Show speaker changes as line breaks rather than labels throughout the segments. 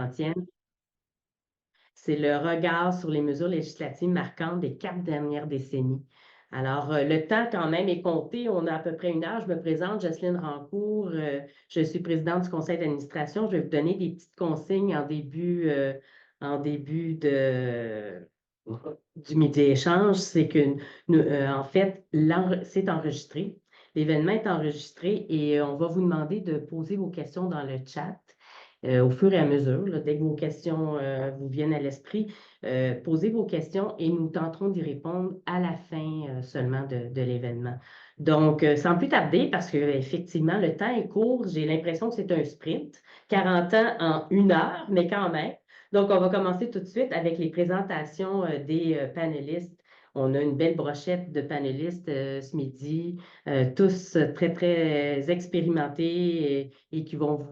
40e. C'est le regard sur les mesures législatives marquantes des 4 dernières décennies. Alors, le temps quand même est compté. On a à peu près 1 heure. Je me présente, Jocelyne Rancourt. Je suis présidente du conseil d'administration. Je vais vous donner des petites consignes en début du midi échange. C'est que, en fait, c'est enregistré. L'événement est enregistré et on va vous demander de poser vos questions dans le chat au fur et à mesure. Là, dès que vos questions vous viennent à l'esprit, posez vos questions et nous tenterons d'y répondre à la fin seulement de l'événement. Donc, sans plus tarder, parce qu'effectivement, le temps est court, j'ai l'impression que c'est un sprint, 40 ans en 1 heure, mais quand même. Donc, on va commencer tout de suite avec les présentations des panélistes. On a une belle brochette de panélistes ce midi, tous très, très expérimentés et qui vont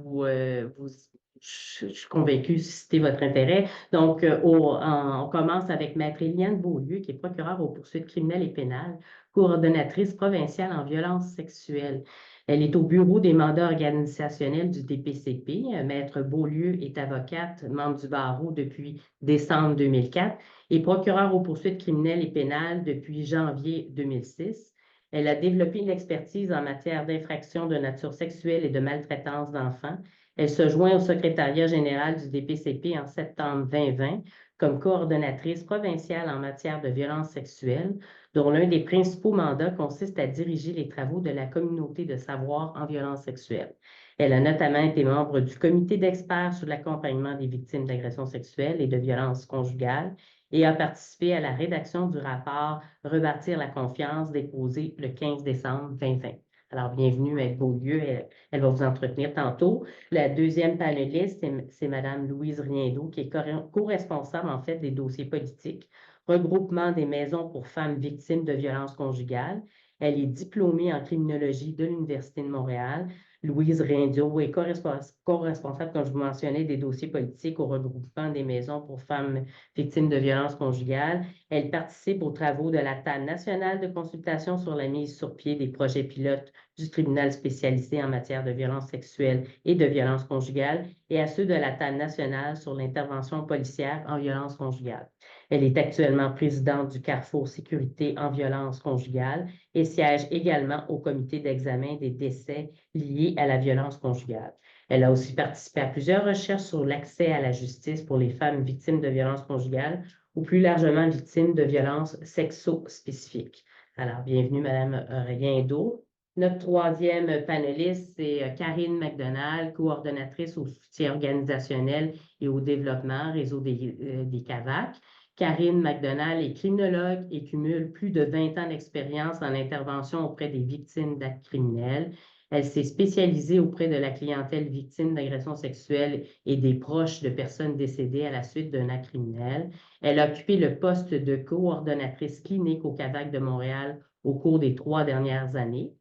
je suis convaincue, susciter votre intérêt. Donc, on commence avec Maître Éliane Beaulieu, qui est procureure aux poursuites criminelles et pénales, coordonnatrice provinciale en violence sexuelle. Elle est au bureau des mandats organisationnels du DPCP. Maître Beaulieu est avocate, membre du barreau depuis décembre 2004 et procureure aux poursuites criminelles et pénales depuis janvier 2006. Elle a développé une expertise en matière d'infractions de nature sexuelle et de maltraitance d'enfants. Elle se joint au secrétariat général du DPCP en septembre 2020 comme coordonnatrice provinciale en matière de violence sexuelle, dont l'un des principaux mandats consiste à diriger les travaux de la communauté de savoir en violence sexuelle. Elle a notamment été membre du comité d'experts sur l'accompagnement des victimes d'agressions sexuelles et de violences conjugales et a participé à la rédaction du rapport Rebâtir la confiance déposé le 15 décembre 2020. Alors, bienvenue à Beaulieu. Elle va vous entretenir tantôt. La deuxième panéliste, c'est Mme Louise Riendeau, qui est co-responsable, en fait, des dossiers politiques, regroupement des maisons pour femmes victimes de violences conjugales. Elle est diplômée en criminologie de l'Université de Montréal. Louise Riendeau est co-responsable, comme je vous mentionnais, des dossiers politiques au regroupement des maisons pour femmes victimes de violences conjugales. Elle participe aux travaux de la table nationale de consultation sur la mise sur pied des projets pilotes du tribunal spécialisé en matière de violences sexuelles et de violences conjugales et à ceux de la table nationale sur l'intervention policière en violences conjugales. Elle est actuellement présidente du Carrefour Sécurité en violence conjugale et siège également au comité d'examen des décès liés à la violence conjugale. Elle a aussi participé à plusieurs recherches sur l'accès à la justice pour les femmes victimes de violences conjugales ou plus largement victimes de violences sexo-spécifiques. Alors, bienvenue, Mme Riendeau. Notre troisième panéliste, c'est Karine McDonald, coordonnatrice au soutien organisationnel et au développement, réseau des CAVAC. Karine McDonald est criminologue et cumule plus de 20 ans d'expérience en intervention auprès des victimes d'actes criminels. Elle s'est spécialisée auprès de la clientèle victime d'agressions sexuelles et des proches de personnes décédées à la suite d'un acte criminel. Elle a occupé le poste de coordonnatrice clinique au CAVAC de Montréal au cours des 3 dernières années.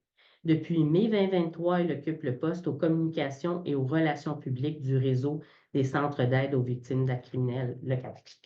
Depuis mai 2023, elle occupe le poste aux communications et aux relations publiques du réseau des centres d'aide aux victimes d'actes criminels, le CAVAC.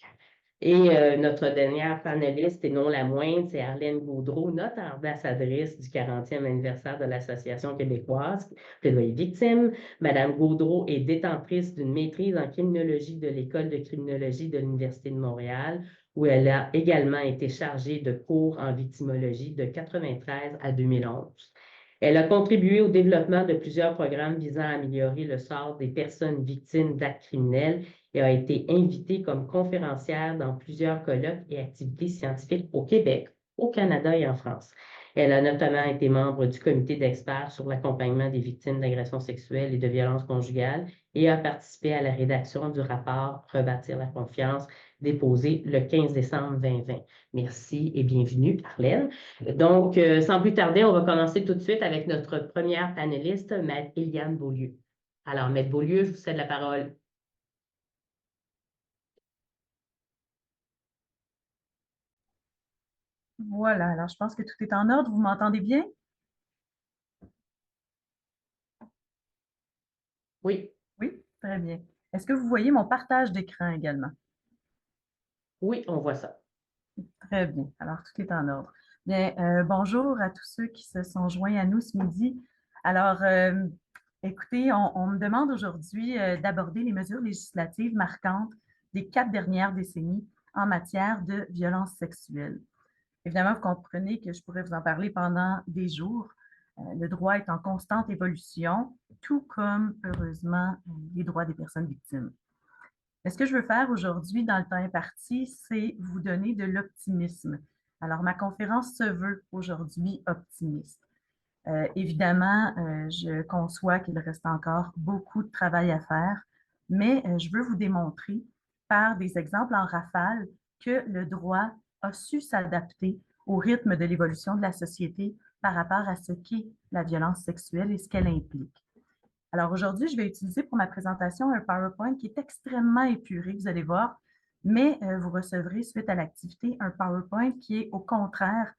Et notre dernière panéliste, et non la moindre, c'est Arlène Gaudreau, notre ambassadrice du 40e anniversaire de l'Association québécoise plaidoyer victime. Madame Gaudreau est détentrice d'une maîtrise en criminologie de l'École de criminologie de l'Université de Montréal, où elle a également été chargée de cours en victimologie de 1993 à 2011. Elle a contribué au développement de plusieurs programmes visant à améliorer le sort des personnes victimes d'actes criminels et a été invitée comme conférencière dans plusieurs colloques et activités scientifiques au Québec, au Canada et en France. Elle a notamment été membre du comité d'experts sur l'accompagnement des victimes d'agressions sexuelles et de violences conjugales et a participé à la rédaction du rapport Rebâtir la confiance déposé le 15 décembre 2020. Merci et bienvenue, Arlène. Donc, sans plus tarder, on va commencer tout de suite avec notre première panéliste, Maître Éliane Beaulieu. Alors, Maître Beaulieu, je vous cède la parole.
Voilà, alors je pense que tout est en ordre. Vous m'entendez bien?
Oui,
Oui, très bien. Est-ce que vous voyez mon partage d'écran également?
oui, on voit ça.
Très bien, alors tout est en ordre. Bien, bonjour à tous ceux qui se sont joints à nous ce midi. Alors, Écoutez, on me demande aujourd'hui d'aborder les mesures législatives marquantes des 4 dernières décennies en matière de violence sexuelle. Évidemment, vous comprenez que je pourrais vous en parler pendant des jours. Le droit est en constante évolution, tout comme, heureusement, les droits des personnes victimes. Mais ce que je veux faire aujourd'hui, dans le temps imparti, c'est vous donner de l'optimisme. Alors, ma conférence se veut aujourd'hui optimiste. Évidemment, je conçois qu'il reste encore beaucoup de travail à faire, mais je veux vous démontrer par des exemples en rafale que le droit a su s'adapter au rythme de l'évolution de la société par rapport à ce qu'est la violence sexuelle et ce qu'elle implique. Alors aujourd'hui, je vais utiliser pour ma présentation un PowerPoint qui est extrêmement épuré, vous allez voir, mais vous recevrez suite à l'activité un PowerPoint qui est au contraire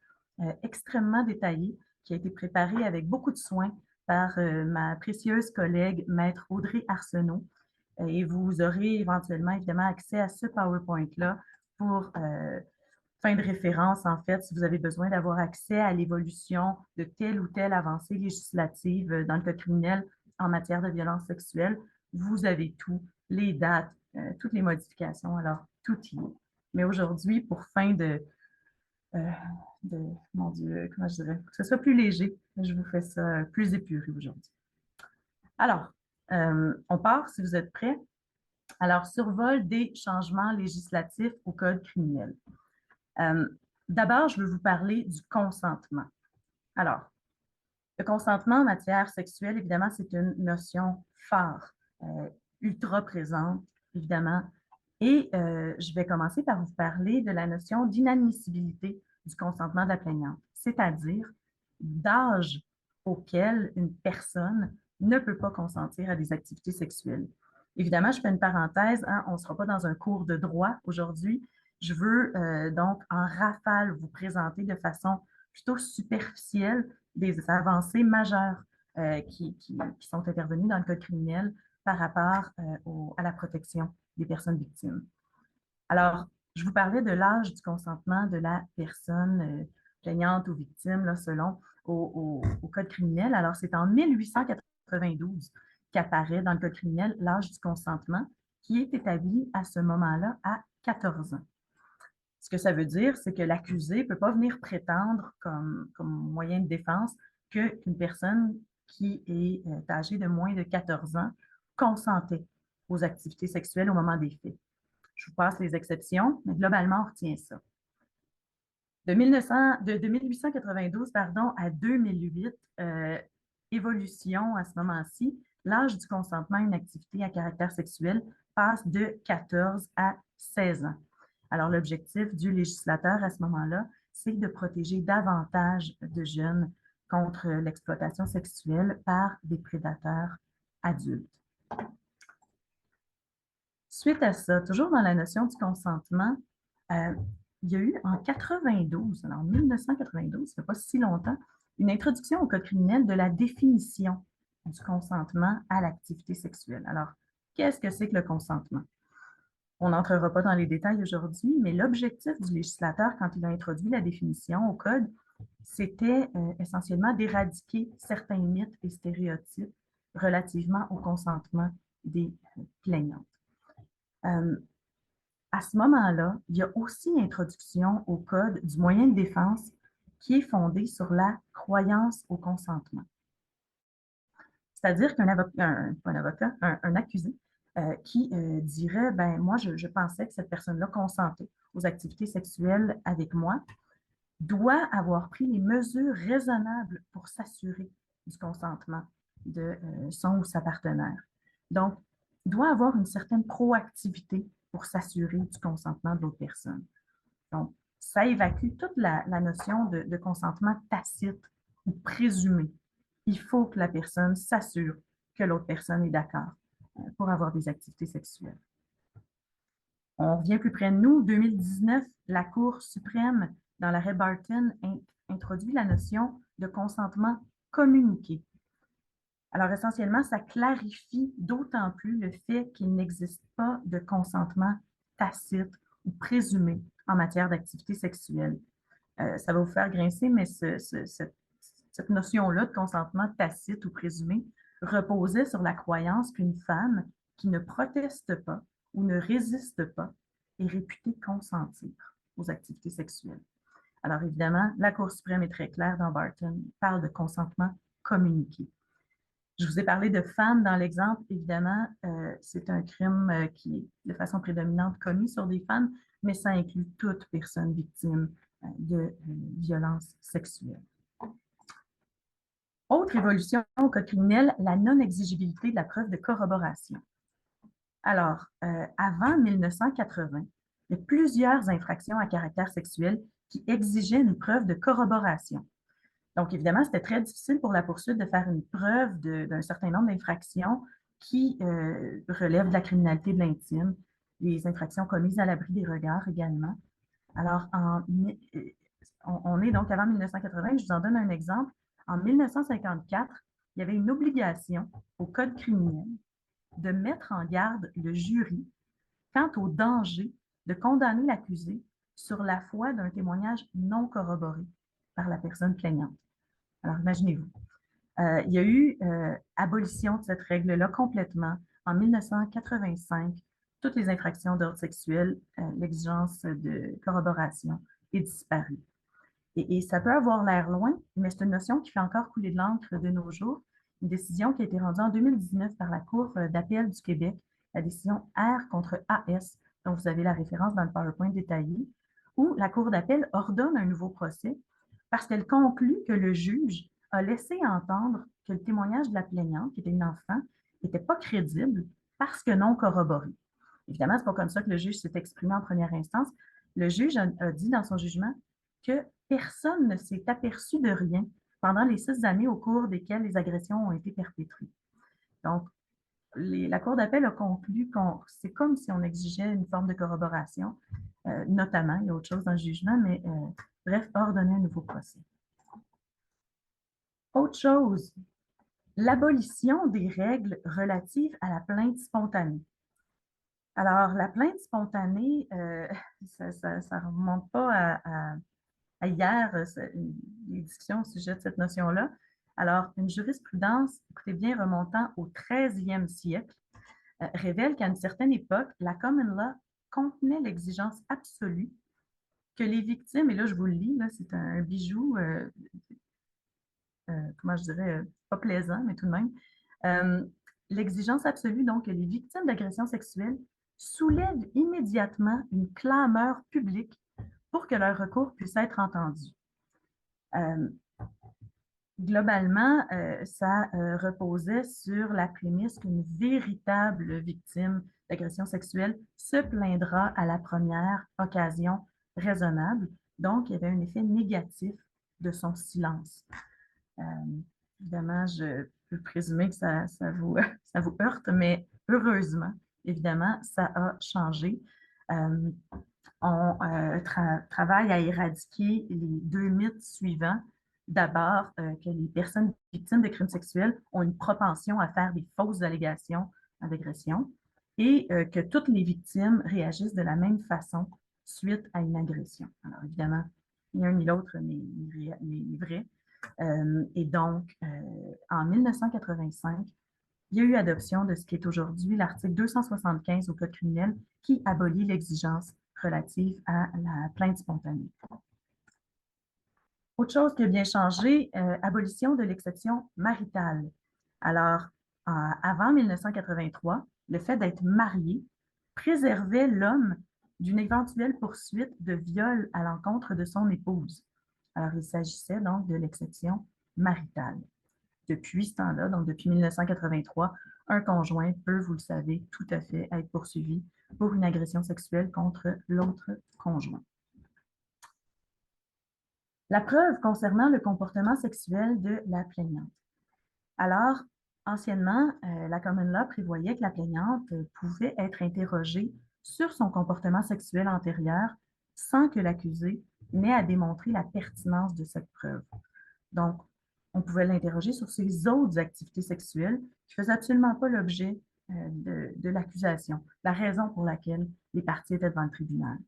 extrêmement détaillé, qui a été préparé avec beaucoup de soin par ma précieuse collègue, Maître Audrey Arsenault. Et vous aurez éventuellement, évidemment, accès à ce PowerPoint-là pour fin de référence, en fait, si vous avez besoin d'avoir accès à l'évolution de telle ou telle avancée législative dans le code criminel en matière de violence sexuelle, vous avez tout, les dates, toutes les modifications, alors tout y est. Mais aujourd'hui, pour fin euh, mon Dieu, comment je dirais, pour que ce soit plus léger, je vous fais ça plus épuré aujourd'hui. Alors, on part, si vous êtes prêts. Alors, survol des changements législatifs au code criminel. D'abord, je veux vous parler du consentement. Alors, le consentement en matière sexuelle, évidemment, c'est une notion phare, ultra présente, évidemment. Et je vais commencer par vous parler de la notion d'inadmissibilité du consentement de la plaignante, c'est-à-dire d'âge auquel une personne ne peut pas consentir à des activités sexuelles. Évidemment, je fais une parenthèse, hein, on ne sera pas dans un cours de droit aujourd'hui. Je veux donc en rafale vous présenter de façon plutôt superficielle des avancées majeures qui sont intervenues dans le code criminel par rapport à la protection des personnes victimes. Alors, je vous parlais de l'âge du consentement de la personne plaignante ou victime, là, selon au code criminel. Alors, c'est en 1892 qu'apparaît dans le code criminel l'âge du consentement qui est établi à ce moment-là à 14 ans. Ce que ça veut dire, c'est que l'accusé ne peut pas venir prétendre comme moyen de défense qu'une personne qui est âgée de moins de 14 ans consentait aux activités sexuelles au moment des faits. Je vous passe les exceptions, mais globalement, on retient ça. De 1892 pardon, à 2008, évolution à ce moment-ci, l'âge du consentement à une activité à caractère sexuel passe de 14 à 16 ans. Alors, l'objectif du législateur à ce moment-là, c'est de protéger davantage de jeunes contre l'exploitation sexuelle par des prédateurs adultes. Suite à ça, toujours dans la notion du consentement, il y a eu en 92, alors en 1992, ça ne fait pas si longtemps, une introduction au code criminel de la définition du consentement à l'activité sexuelle. Alors, qu'est-ce que c'est que le consentement? On n'entrera pas dans les détails aujourd'hui, mais l'objectif du législateur, quand il a introduit la définition au code, c'était essentiellement d'éradiquer certains mythes et stéréotypes relativement au consentement des plaignantes. À ce moment-là, il y a aussi introduction au code du moyen de défense qui est fondé sur la croyance au consentement. C'est-à-dire un accusé qui dirait, ben moi, je pensais que cette personne-là consentait aux activités sexuelles avec moi, doit avoir pris les mesures raisonnables pour s'assurer du consentement de son ou sa partenaire. Donc, doit avoir une certaine proactivité pour s'assurer du consentement de l'autre personne. Donc, ça évacue toute la notion de consentement tacite ou présumé. Il faut que la personne s'assure que l'autre personne est d'accord pour avoir des activités sexuelles. On revient plus près de nous. 2019, la Cour suprême, dans l'arrêt Barton, introduit la notion de consentement communiqué. Alors, essentiellement, ça clarifie d'autant plus le fait qu'il n'existe pas de consentement tacite ou présumé en matière d'activité sexuelle. Ça va vous faire grincer, mais cette notion-là de consentement tacite ou présumé reposait sur la croyance qu'une femme qui ne proteste pas ou ne résiste pas est réputée consentir aux activités sexuelles. Alors évidemment, la Cour suprême est très claire dans Barton, parle de consentement communiqué. Je vous ai parlé de femmes dans l'exemple. Évidemment, c'est un crime qui est de façon prédominante commis sur des femmes, mais ça inclut toute personne victime de violences sexuelles. Autre évolution au code criminel, la non-exigibilité de la preuve de corroboration. Alors, avant 1980, il y a plusieurs infractions à caractère sexuel qui exigeaient une preuve de corroboration. Donc, évidemment, c'était très difficile pour la poursuite de faire une preuve d'un certain nombre d'infractions qui relèvent de la criminalité de l'intime, les infractions commises à l'abri des regards également. Alors, on est donc avant 1980, je vous en donne un exemple. En 1954, il y avait une obligation au Code criminel de mettre en garde le jury quant au danger de condamner l'accusé sur la foi d'un témoignage non corroboré par la personne plaignante. Alors, imaginez-vous. Il y a eu abolition de cette règle-là complètement en 1985. Toutes les infractions d'ordre sexuel, l'exigence de corroboration est disparue. Et ça peut avoir l'air loin, mais c'est une notion qui fait encore couler de l'encre de nos jours. Une décision qui a été rendue en 2019 par la Cour d'appel du Québec, la décision R contre AS, dont vous avez la référence dans le PowerPoint détaillé, où la Cour d'appel ordonne un nouveau procès parce qu'elle conclut que le juge a laissé entendre que le témoignage de la plaignante, qui était une enfant, n'était pas crédible parce que non corroboré. Évidemment, ce n'est pas comme ça que le juge s'est exprimé en première instance. Le juge a dit dans son jugement que personne ne s'est aperçu de rien pendant les 6 années au cours desquelles les agressions ont été perpétrées. Donc, la Cour d'appel a conclu que c'est comme si on exigeait une forme de corroboration, notamment, il y a autre chose dans le jugement, mais bref, ordonner un nouveau procès. Autre chose, l'abolition des règles relatives à la plainte spontanée. Alors, la plainte spontanée, ça ne remonte pas à hier, les discussions au sujet de cette notion-là. Alors, une jurisprudence, écoutez bien, remontant au 13e siècle, révèle qu'à une certaine époque, la common law contenait l'exigence absolue que les victimes, et là je vous le lis, c'est un bijou, comment je dirais, pas plaisant, mais tout de même, l'exigence absolue donc que les victimes d'agressions sexuelles soulèvent immédiatement une clameur publique pour que leur recours puisse être entendu. Globalement, ça reposait sur la prémisse qu'une véritable victime d'agression sexuelle se plaindra à la première occasion raisonnable. Donc, il y avait un effet négatif de son silence. Évidemment, je peux présumer que ça vous heurte, mais heureusement, évidemment, ça a changé. On travaille à éradiquer les 2 mythes suivants. D'abord, que les personnes victimes de crimes sexuels ont une propension à faire des fausses allégations d'agression et que toutes les victimes réagissent de la même façon suite à une agression. Alors, évidemment, ni un ni l'autre n'est vrai. Et donc, en 1985, il y a eu adoption de ce qui est aujourd'hui l'article 275 au Code criminel qui abolit l'exigence relative à la plainte spontanée. Autre chose qui a bien changé, abolition de l'exception maritale. Alors, avant 1983, le fait d'être marié préservait l'homme d'une éventuelle poursuite de viol à l'encontre de son épouse. Alors, il s'agissait donc de l'exception maritale. Depuis ce temps-là, donc depuis 1983, un conjoint peut, vous le savez, tout à fait être poursuivi pour une agression sexuelle contre l'autre conjoint. La preuve concernant le comportement sexuel de la plaignante. Alors, anciennement, la common law prévoyait que la plaignante pouvait être interrogée sur son comportement sexuel antérieur sans que l'accusé n'ait à démontrer la pertinence de cette preuve. Donc, on pouvait l'interroger sur ses autres activités sexuelles qui ne faisaient absolument pas l'objet de l'accusation, la raison pour laquelle les parties étaient devant le tribunal.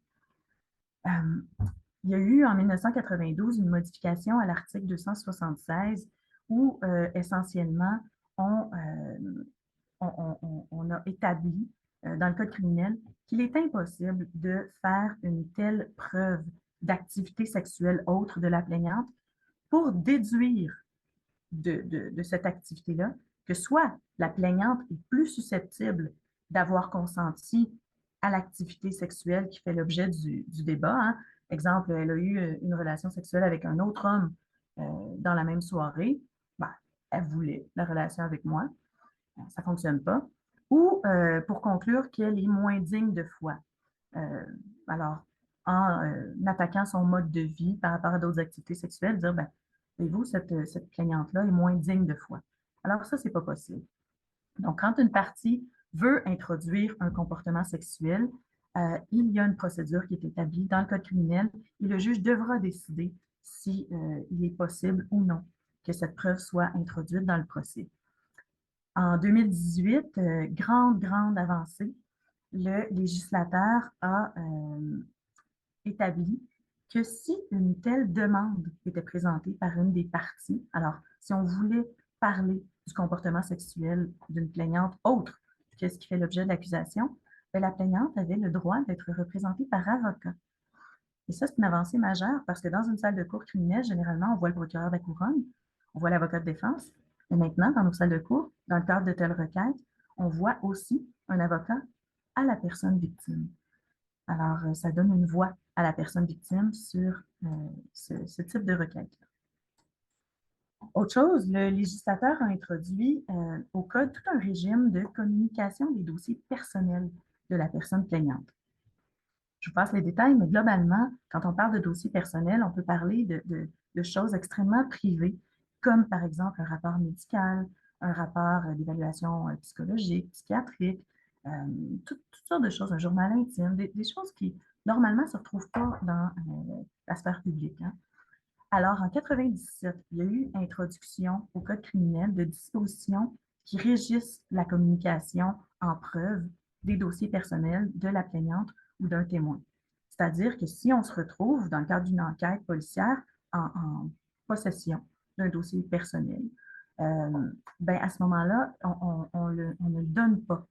Il y a eu en 1992 une modification à l'article 276 où essentiellement on a établi dans le code criminel qu'il est impossible de faire une telle preuve d'activité sexuelle autre de la plaignante pour déduire de cette activité-là que soit la plaignante est plus susceptible d'avoir consenti à l'activité sexuelle qui fait l'objet du débat. Hein. Exemple, elle a eu une relation sexuelle avec un autre homme dans la même soirée. Ben, elle voulait la relation avec moi. Ça ne fonctionne pas. Ou pour conclure qu'elle est moins digne de foi. Euh, alors, en attaquant son mode de vie par rapport à d'autres activités sexuelles, dire, ben, voyez-vous, cette plaignante-là est moins digne de foi. Alors ça, ce n'est pas possible. Donc, quand une partie veut introduire un comportement sexuel, il y a une procédure qui est établie dans le code criminel et le juge devra décider si il est possible ou non que cette preuve soit introduite dans le procès. En 2018, grande avancée, le législateur a établi que si une telle demande était présentée par une des parties, alors si on voulait parler du comportement sexuel d'une plaignante autre que ce qui fait l'objet de l'accusation, la plaignante avait le droit d'être représentée par avocat. Et ça, c'est une avancée majeure parce que dans une salle de cour criminelle, généralement, on voit le procureur de la couronne, on voit l'avocat de défense. Et maintenant, dans nos salles de cour, dans le cadre de telle requête, on voit aussi un avocat à la personne victime. Alors, ça donne une voix à la personne victime sur ce type de requête. Autre chose, le législateur a introduit au Code tout un régime de communication des dossiers personnels de la personne plaignante. Je vous passe les détails, mais globalement, quand on parle de dossiers personnels, on peut parler de choses extrêmement privées, comme par exemple un rapport médical, un rapport d'évaluation psychologique, psychiatrique, toutes sortes de choses, un journal intime, des choses qui, normalement, ne se retrouvent pas dans la sphère publique. Hein. Alors, en 1997, il y a eu introduction au Code criminel de dispositions qui régissent la communication en preuve des dossiers personnels de la plaignante ou d'un témoin. C'est-à-dire que si on se retrouve dans le cadre d'une enquête policière en possession d'un dossier personnel, ben à ce moment-là, on ne le donne pas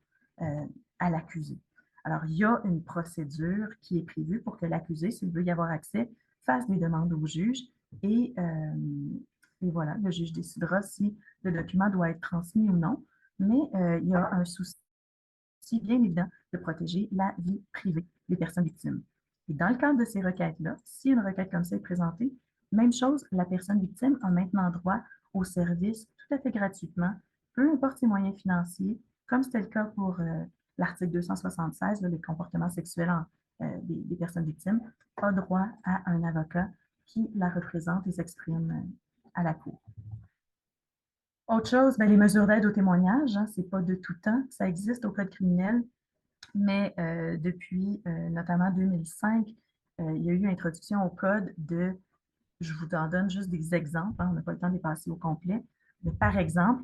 à l'accusé. Alors, il y a une procédure qui est prévue pour que l'accusé, s'il veut y avoir accès, fasse des demandes au juge et voilà, le juge décidera si le document doit être transmis ou non. Mais il y a un souci bien évident de protéger la vie privée des personnes victimes. Et dans le cadre de ces requêtes-là, si une requête comme ça est présentée, même chose, la personne victime a maintenant droit au service tout à fait gratuitement, peu importe ses moyens financiers, comme c'était le cas pour l'article 276, là, les comportements sexuels des personnes victimes, a droit à un avocat qui la représente et s'exprime à la cour. Autre chose, ben, les mesures d'aide au témoignage, hein, ce n'est pas de tout temps, ça existe au Code criminel, mais depuis notamment 2005, il y a eu introduction au Code de, je vous en donne juste des exemples, hein, on n'a pas le temps de les passer au complet, mais par exemple,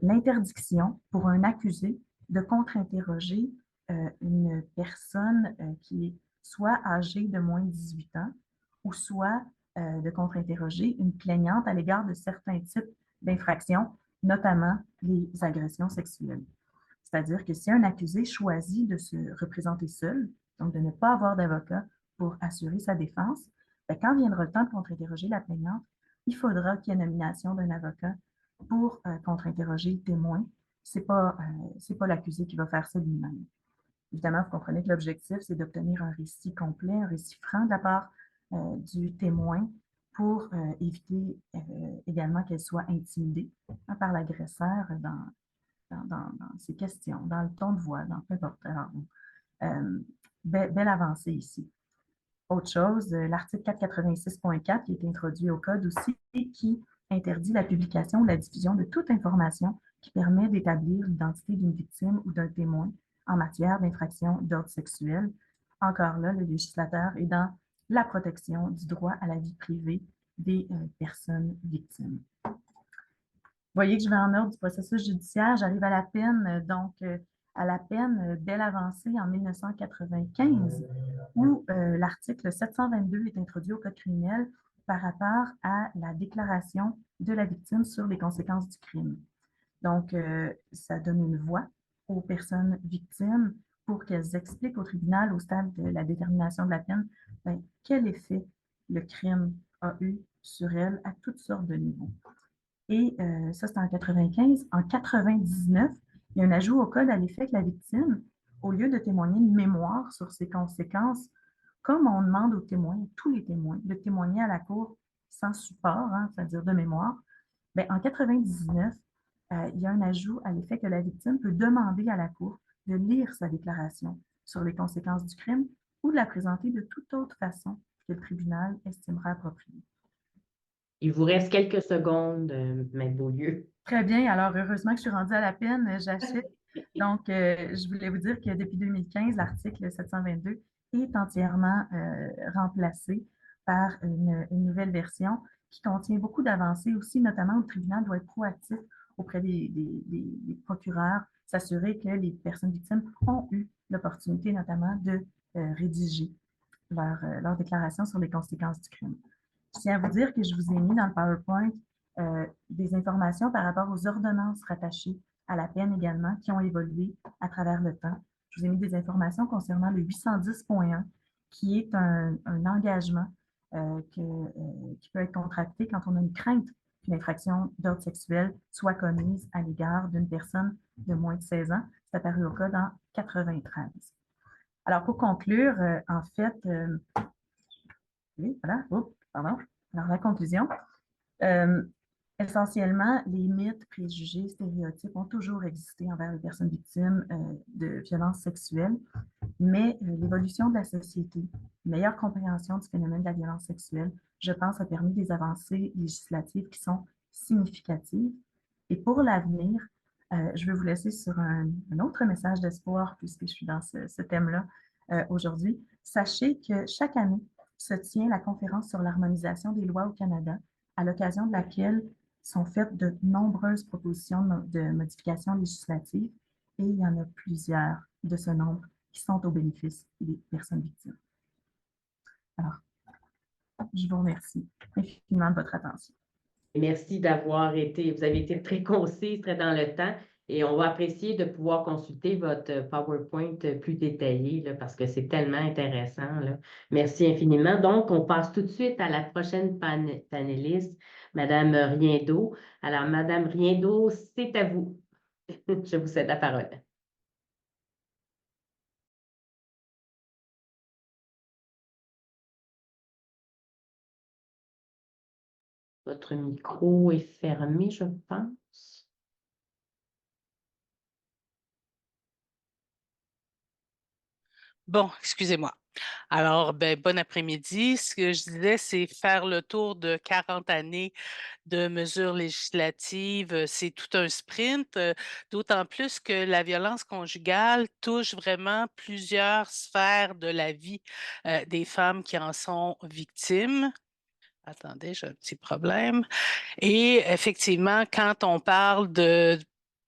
l'interdiction pour un accusé de contre-interroger une personne qui est soit âgée de moins de 18 ans ou soit de contre-interroger une plaignante à l'égard de certains types d'infractions, notamment les agressions sexuelles. C'est-à-dire que si un accusé choisit de se représenter seul, donc de ne pas avoir d'avocat pour assurer sa défense, bien, quand viendra le temps de contre-interroger la plaignante, il faudra qu'il y ait nomination d'un avocat pour contre-interroger le témoin. Ce n'est pas l'accusé qui va faire ça lui-même. Évidemment, vous comprenez que l'objectif, c'est d'obtenir un récit complet, un récit franc de la part du témoin pour éviter également qu'elle soit intimidée hein, par l'agresseur dans ces questions, dans le ton de voix, dans peu importe. Alors, belle avancée ici. Autre chose, l'article 486.4 qui est introduit au Code aussi et qui interdit la publication ou la diffusion de toute information qui permet d'établir l'identité d'une victime ou d'un témoin en matière d'infraction d'ordre sexuel. Encore là, le législateur est dans la protection du droit à la vie privée des personnes victimes. Vous voyez que je vais en ordre du processus judiciaire. J'arrive à la peine, donc à la peine, belle avancée en 1995, où l'article 722 est introduit au Code criminel par rapport à la déclaration de la victime sur les conséquences du crime. Donc, ça donne une voix aux personnes victimes pour qu'elles expliquent au tribunal, au stade de la détermination de la peine, ben, quel effet le crime a eu sur elles à toutes sortes de niveaux. Et ça, c'était en 95. En 99, il y a un ajout au code à l'effet que la victime, au lieu de témoigner une mémoire sur ses conséquences, comme on demande aux témoins, tous les témoins, de témoigner à la cour sans support, hein, c'est-à-dire de mémoire, bien, en 99, il y a un ajout à l'effet que la victime peut demander à la cour de lire sa déclaration sur les conséquences du crime ou de la présenter de toute autre façon que le tribunal estimera appropriée.
Il vous reste quelques secondes, Maître Beaulieu.
Très bien. Alors, heureusement que je suis rendue à la peine, j'achète. Donc, je voulais vous dire que depuis 2015, l'article 722 est entièrement remplacé par une nouvelle version qui contient beaucoup d'avancées aussi, notamment où le tribunal doit être proactif auprès des procureurs, s'assurer que les personnes victimes ont eu l'opportunité notamment de rédiger leur déclaration sur les conséquences du crime. Je tiens à vous dire que je vous ai mis dans le PowerPoint des informations par rapport aux ordonnances rattachées à la peine également qui ont évolué à travers le temps. Je vous ai mis des informations concernant le 810.1 qui est un engagement qui peut être contracté quand on a une crainte qu'une infraction d'ordre sexuel soit commise à l'égard d'une personne de moins de 16 ans. C'est apparu au code en 93. Alors, pour conclure, en fait, oui, voilà, oups, pardon. Alors, la conclusion, euh, essentiellement, les mythes, préjugés, stéréotypes ont toujours existé envers les personnes victimes de violences sexuelles, mais l'évolution de la société, une meilleure compréhension du phénomène de la violence sexuelle, je pense, a permis des avancées législatives qui sont significatives. Et pour l'avenir, je vais vous laisser sur un autre message d'espoir, puisque je suis dans ce thème-là aujourd'hui. Sachez que chaque année se tient la conférence sur l'harmonisation des lois au Canada, à l'occasion de laquelle sont faites de nombreuses propositions de modifications législatives et il y en a plusieurs de ce nombre qui sont au bénéfice des personnes victimes. Alors, je vous remercie infiniment de votre attention.
Merci d'avoir été, vous avez été très concise, très dans le temps, et on va apprécier de pouvoir consulter votre PowerPoint plus détaillé, là, parce que c'est tellement intéressant, là. Merci infiniment. Donc, on passe tout de suite à la prochaine panéliste, Madame Riendeau. Alors, Madame Riendeau, c'est à vous. Je vous cède la parole. Votre micro est fermé, je pense.
Bon, excusez-moi. Alors, bon après-midi. Ce que je disais, c'est faire le tour de 40 années de mesures législatives. C'est tout un sprint, d'autant plus que la violence conjugale touche vraiment plusieurs sphères de la vie des femmes qui en sont victimes. Attendez, j'ai un petit problème. Et effectivement, quand on parle de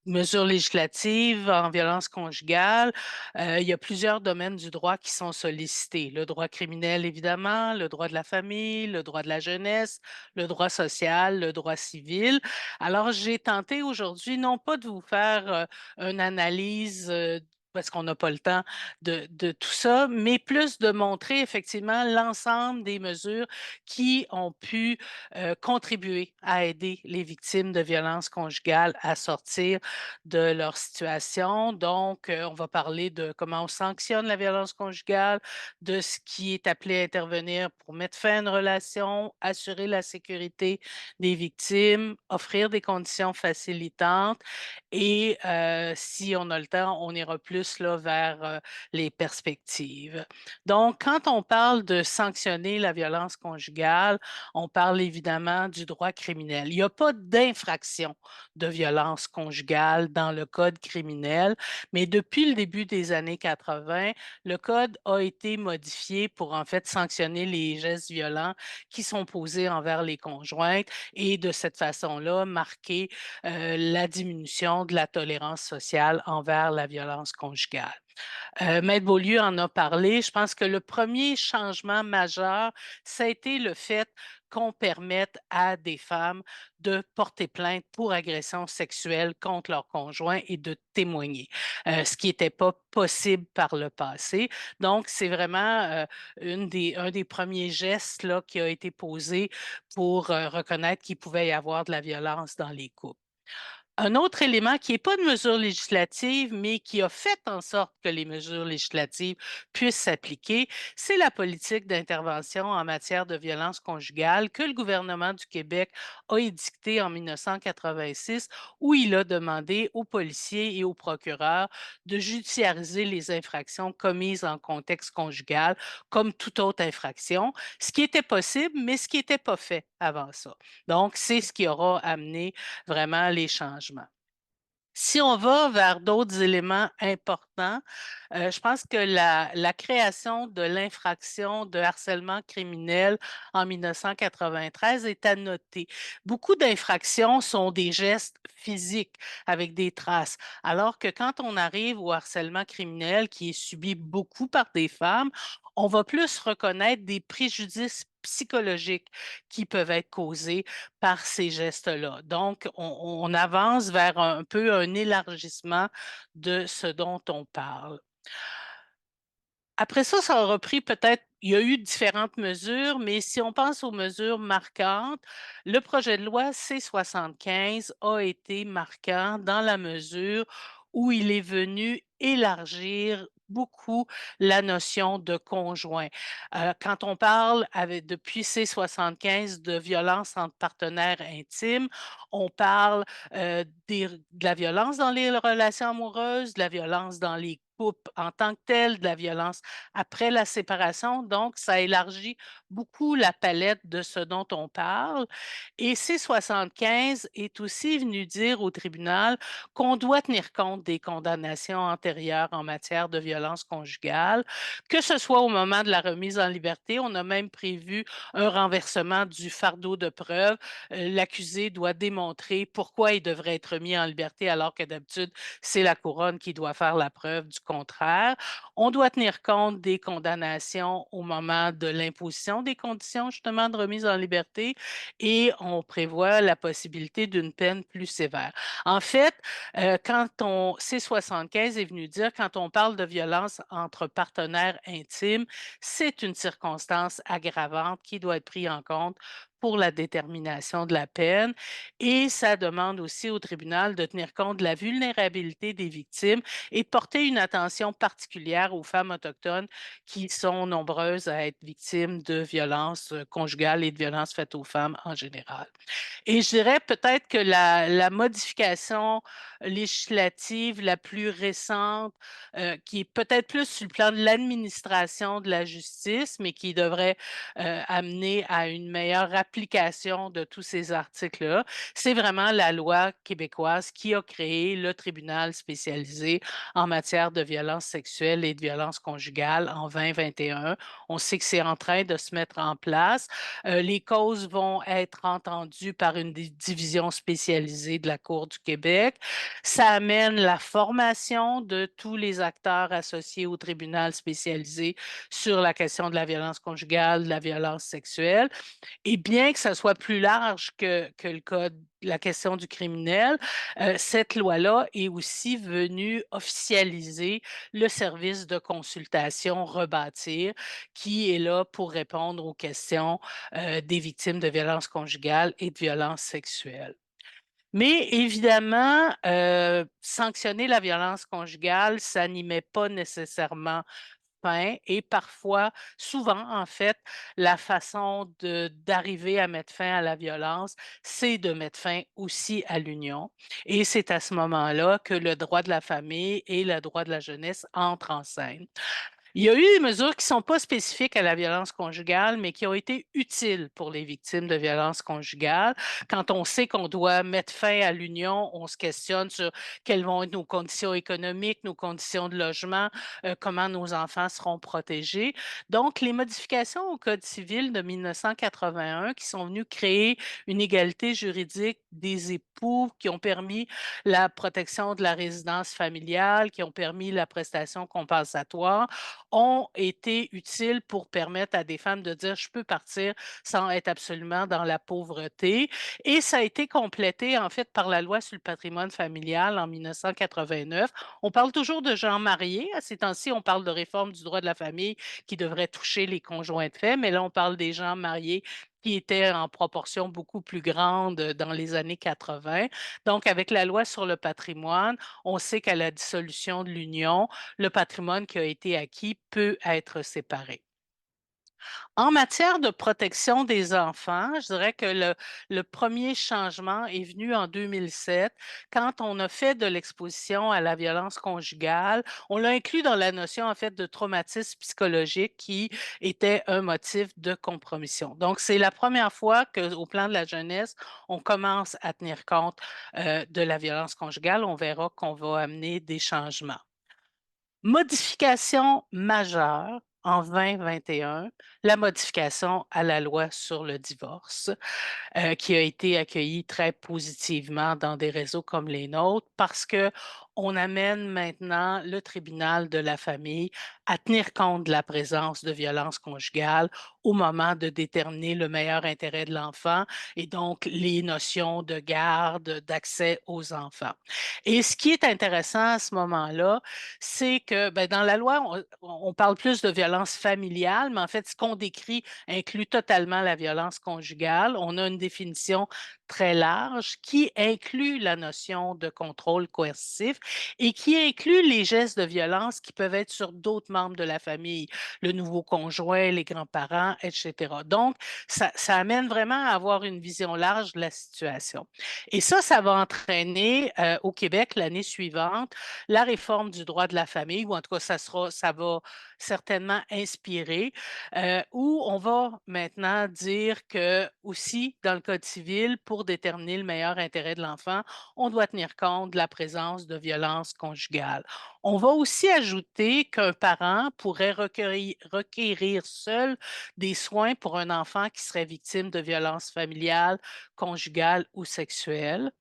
mesures législatives en violence conjugale, il y a plusieurs domaines du droit qui sont sollicités. Le droit criminel, évidemment, le droit de la famille, le droit de la jeunesse, le droit social, le droit civil. Alors, j'ai tenté aujourd'hui, non pas de vous faire une analyse parce qu'on n'a pas le temps de tout ça, mais plus de montrer effectivement l'ensemble des mesures qui ont pu contribuer à aider les victimes de violences conjugales à sortir de leur situation. Donc, on va parler de comment on sanctionne la violence conjugale, de ce qui est appelé à intervenir pour mettre fin à une relation, assurer la sécurité des victimes, offrir des conditions facilitantes et si on a le temps, on ira plus là, vers les perspectives. Donc, quand on parle de sanctionner la violence conjugale, on parle évidemment du droit criminel. Il n'y a pas d'infraction de violence conjugale dans le code criminel, mais depuis le début des années 80, le code a été modifié pour en fait sanctionner les gestes violents qui sont posés envers les conjointes et de cette façon-là marquer la diminution de la tolérance sociale envers la violence conjugale. Maître Beaulieu en a parlé. Je pense que le premier changement majeur, ça a été le fait qu'on permette à des femmes de porter plainte pour agression sexuelle contre leur conjoint et de témoigner, ce qui n'était pas possible par le passé. Donc, c'est vraiment un des premiers gestes là, qui a été posé pour reconnaître qu'il pouvait y avoir de la violence dans les couples. Un autre élément qui n'est pas de mesure législative, mais qui a fait en sorte que les mesures législatives puissent s'appliquer, c'est la politique d'intervention en matière de violence conjugale que le gouvernement du Québec a édictée en 1986, où il a demandé aux policiers et aux procureurs de judiciariser les infractions commises en contexte conjugal comme toute autre infraction, ce qui était possible, mais ce qui n'était pas fait avant ça. Donc, c'est ce qui aura amené vraiment les changements. Si on va vers d'autres éléments importants, je pense que la création de l'infraction de harcèlement criminel en 1993 est à noter. Beaucoup d'infractions sont des gestes physiques avec des traces, alors que quand on arrive au harcèlement criminel qui est subi beaucoup par des femmes, on va plus reconnaître des préjudices psychologiques qui peuvent être causés par ces gestes-là. Donc, on avance vers un peu un élargissement de ce dont on parle. Après ça a repris peut-être il y a eu différentes mesures, mais si on pense aux mesures marquantes, le projet de loi C-75 a été marquant dans la mesure où il est venu élargir beaucoup la notion de conjoint. Quand on parle depuis C-75 de violence entre partenaires intimes, on parle, de la violence dans les relations amoureuses, de la violence dans les couples en tant que telle, de la violence après la séparation. Donc, ça élargit beaucoup la palette de ce dont on parle. Et C-75 est aussi venu dire au tribunal qu'on doit tenir compte des condamnations antérieures en matière de violence conjugale, que ce soit au moment de la remise en liberté. On a même prévu un renversement du fardeau de preuve. L'accusé doit démontrer pourquoi il devrait être mis en liberté alors que d'habitude, c'est la couronne qui doit faire la preuve du contraire. On doit tenir compte des condamnations au moment de l'imposition des conditions justement de remise en liberté et on prévoit la possibilité d'une peine plus sévère. En fait, quand on C-75 est venu dire quand on parle de violence entre partenaires intimes, c'est une circonstance aggravante qui doit être prise en compte pour la détermination de la peine et ça demande aussi au tribunal de tenir compte de la vulnérabilité des victimes et de porter une attention particulière aux femmes autochtones qui sont nombreuses à être victimes de violences conjugales et de violences faites aux femmes en général. Et je dirais peut-être que la modification législative la plus récente, qui est peut-être plus sur le plan de l'administration de la justice, mais qui devrait, amener à une meilleure application de tous ces articles-là, c'est vraiment la loi québécoise qui a créé le tribunal spécialisé en matière de violences sexuelles et de violences conjugales en 2021. On sait que c'est en train de se mettre en place. Les causes vont être entendues par une division spécialisée de la Cour du Québec. Ça amène la formation de tous les acteurs associés au tribunal spécialisé sur la question de la violence conjugale, de la violence sexuelle. Et bien que ça soit plus large que le code, la question du criminel, cette loi-là est aussi venue officialiser le service de consultation Rebâtir, qui est là pour répondre aux questions des victimes de violences conjugales et de violences sexuelles. Mais évidemment, sanctionner la violence conjugale, ça n'y met pas nécessairement fin et parfois, souvent en fait, la façon d'arriver à mettre fin à la violence, c'est de mettre fin aussi à l'union et c'est à ce moment-là que le droit de la famille et le droit de la jeunesse entrent en scène. Il y a eu des mesures qui ne sont pas spécifiques à la violence conjugale, mais qui ont été utiles pour les victimes de violences conjugales. Quand on sait qu'on doit mettre fin à l'union, on se questionne sur quelles vont être nos conditions économiques, nos conditions de logement, comment nos enfants seront protégés. Donc, les modifications au Code civil de 1981 qui sont venues créer une égalité juridique des époux, qui ont permis la protection de la résidence familiale, qui ont permis la prestation compensatoire, ont été utiles pour permettre à des femmes de dire: «Je peux partir sans être absolument dans la pauvreté», et ça a été complété, en fait, par la loi sur le patrimoine familial en 1989. On parle toujours de gens mariés. À ces temps-ci, on parle de réforme du droit de la famille qui devrait toucher les conjoints de fait, mais là, on parle des gens mariés qui étaient en proportion beaucoup plus grande dans les années 80. Donc, avec la loi sur le patrimoine, on sait qu'à la dissolution de l'union, le patrimoine qui a été acquis peut être séparé. En matière de protection des enfants, je dirais que le premier changement est venu en 2007, quand on a fait de l'exposition à la violence conjugale. On l'a inclus dans la notion, en fait, de traumatisme psychologique qui était un motif de compromission. Donc, c'est la première fois qu'au plan de la jeunesse, on commence à tenir compte de la violence conjugale. On verra qu'on va amener des changements. Modification majeure en 2021, la modification à la loi sur le divorce, qui a été accueilli très positivement dans des réseaux comme les nôtres parce que on amène maintenant le tribunal de la famille à tenir compte de la présence de violences conjugales au moment de déterminer le meilleur intérêt de l'enfant et donc les notions de garde, d'accès aux enfants. Et ce qui est intéressant à ce moment-là, c'est que ben, dans la loi, on parle plus de violence familiale, mais en fait, ce qu'on décrit inclut totalement la violence conjugale. On a une définition très large qui inclut la notion de contrôle coercitif et qui inclut les gestes de violence qui peuvent être sur d'autres membres de la famille, le nouveau conjoint, les grands-parents, etc. Donc, ça amène vraiment à avoir une vision large de la situation. Et ça va entraîner au Québec l'année suivante la réforme du droit de la famille, ou en tout cas, ça va certainement inspirer où on va maintenant dire que aussi dans le code civil, pour déterminer le meilleur intérêt de l'enfant, on doit tenir compte de la présence de violences conjugales. On va aussi ajouter qu'un parent pourrait requérir seul des soins pour un enfant qui serait victime de violences familiales, conjugales ou sexuelles.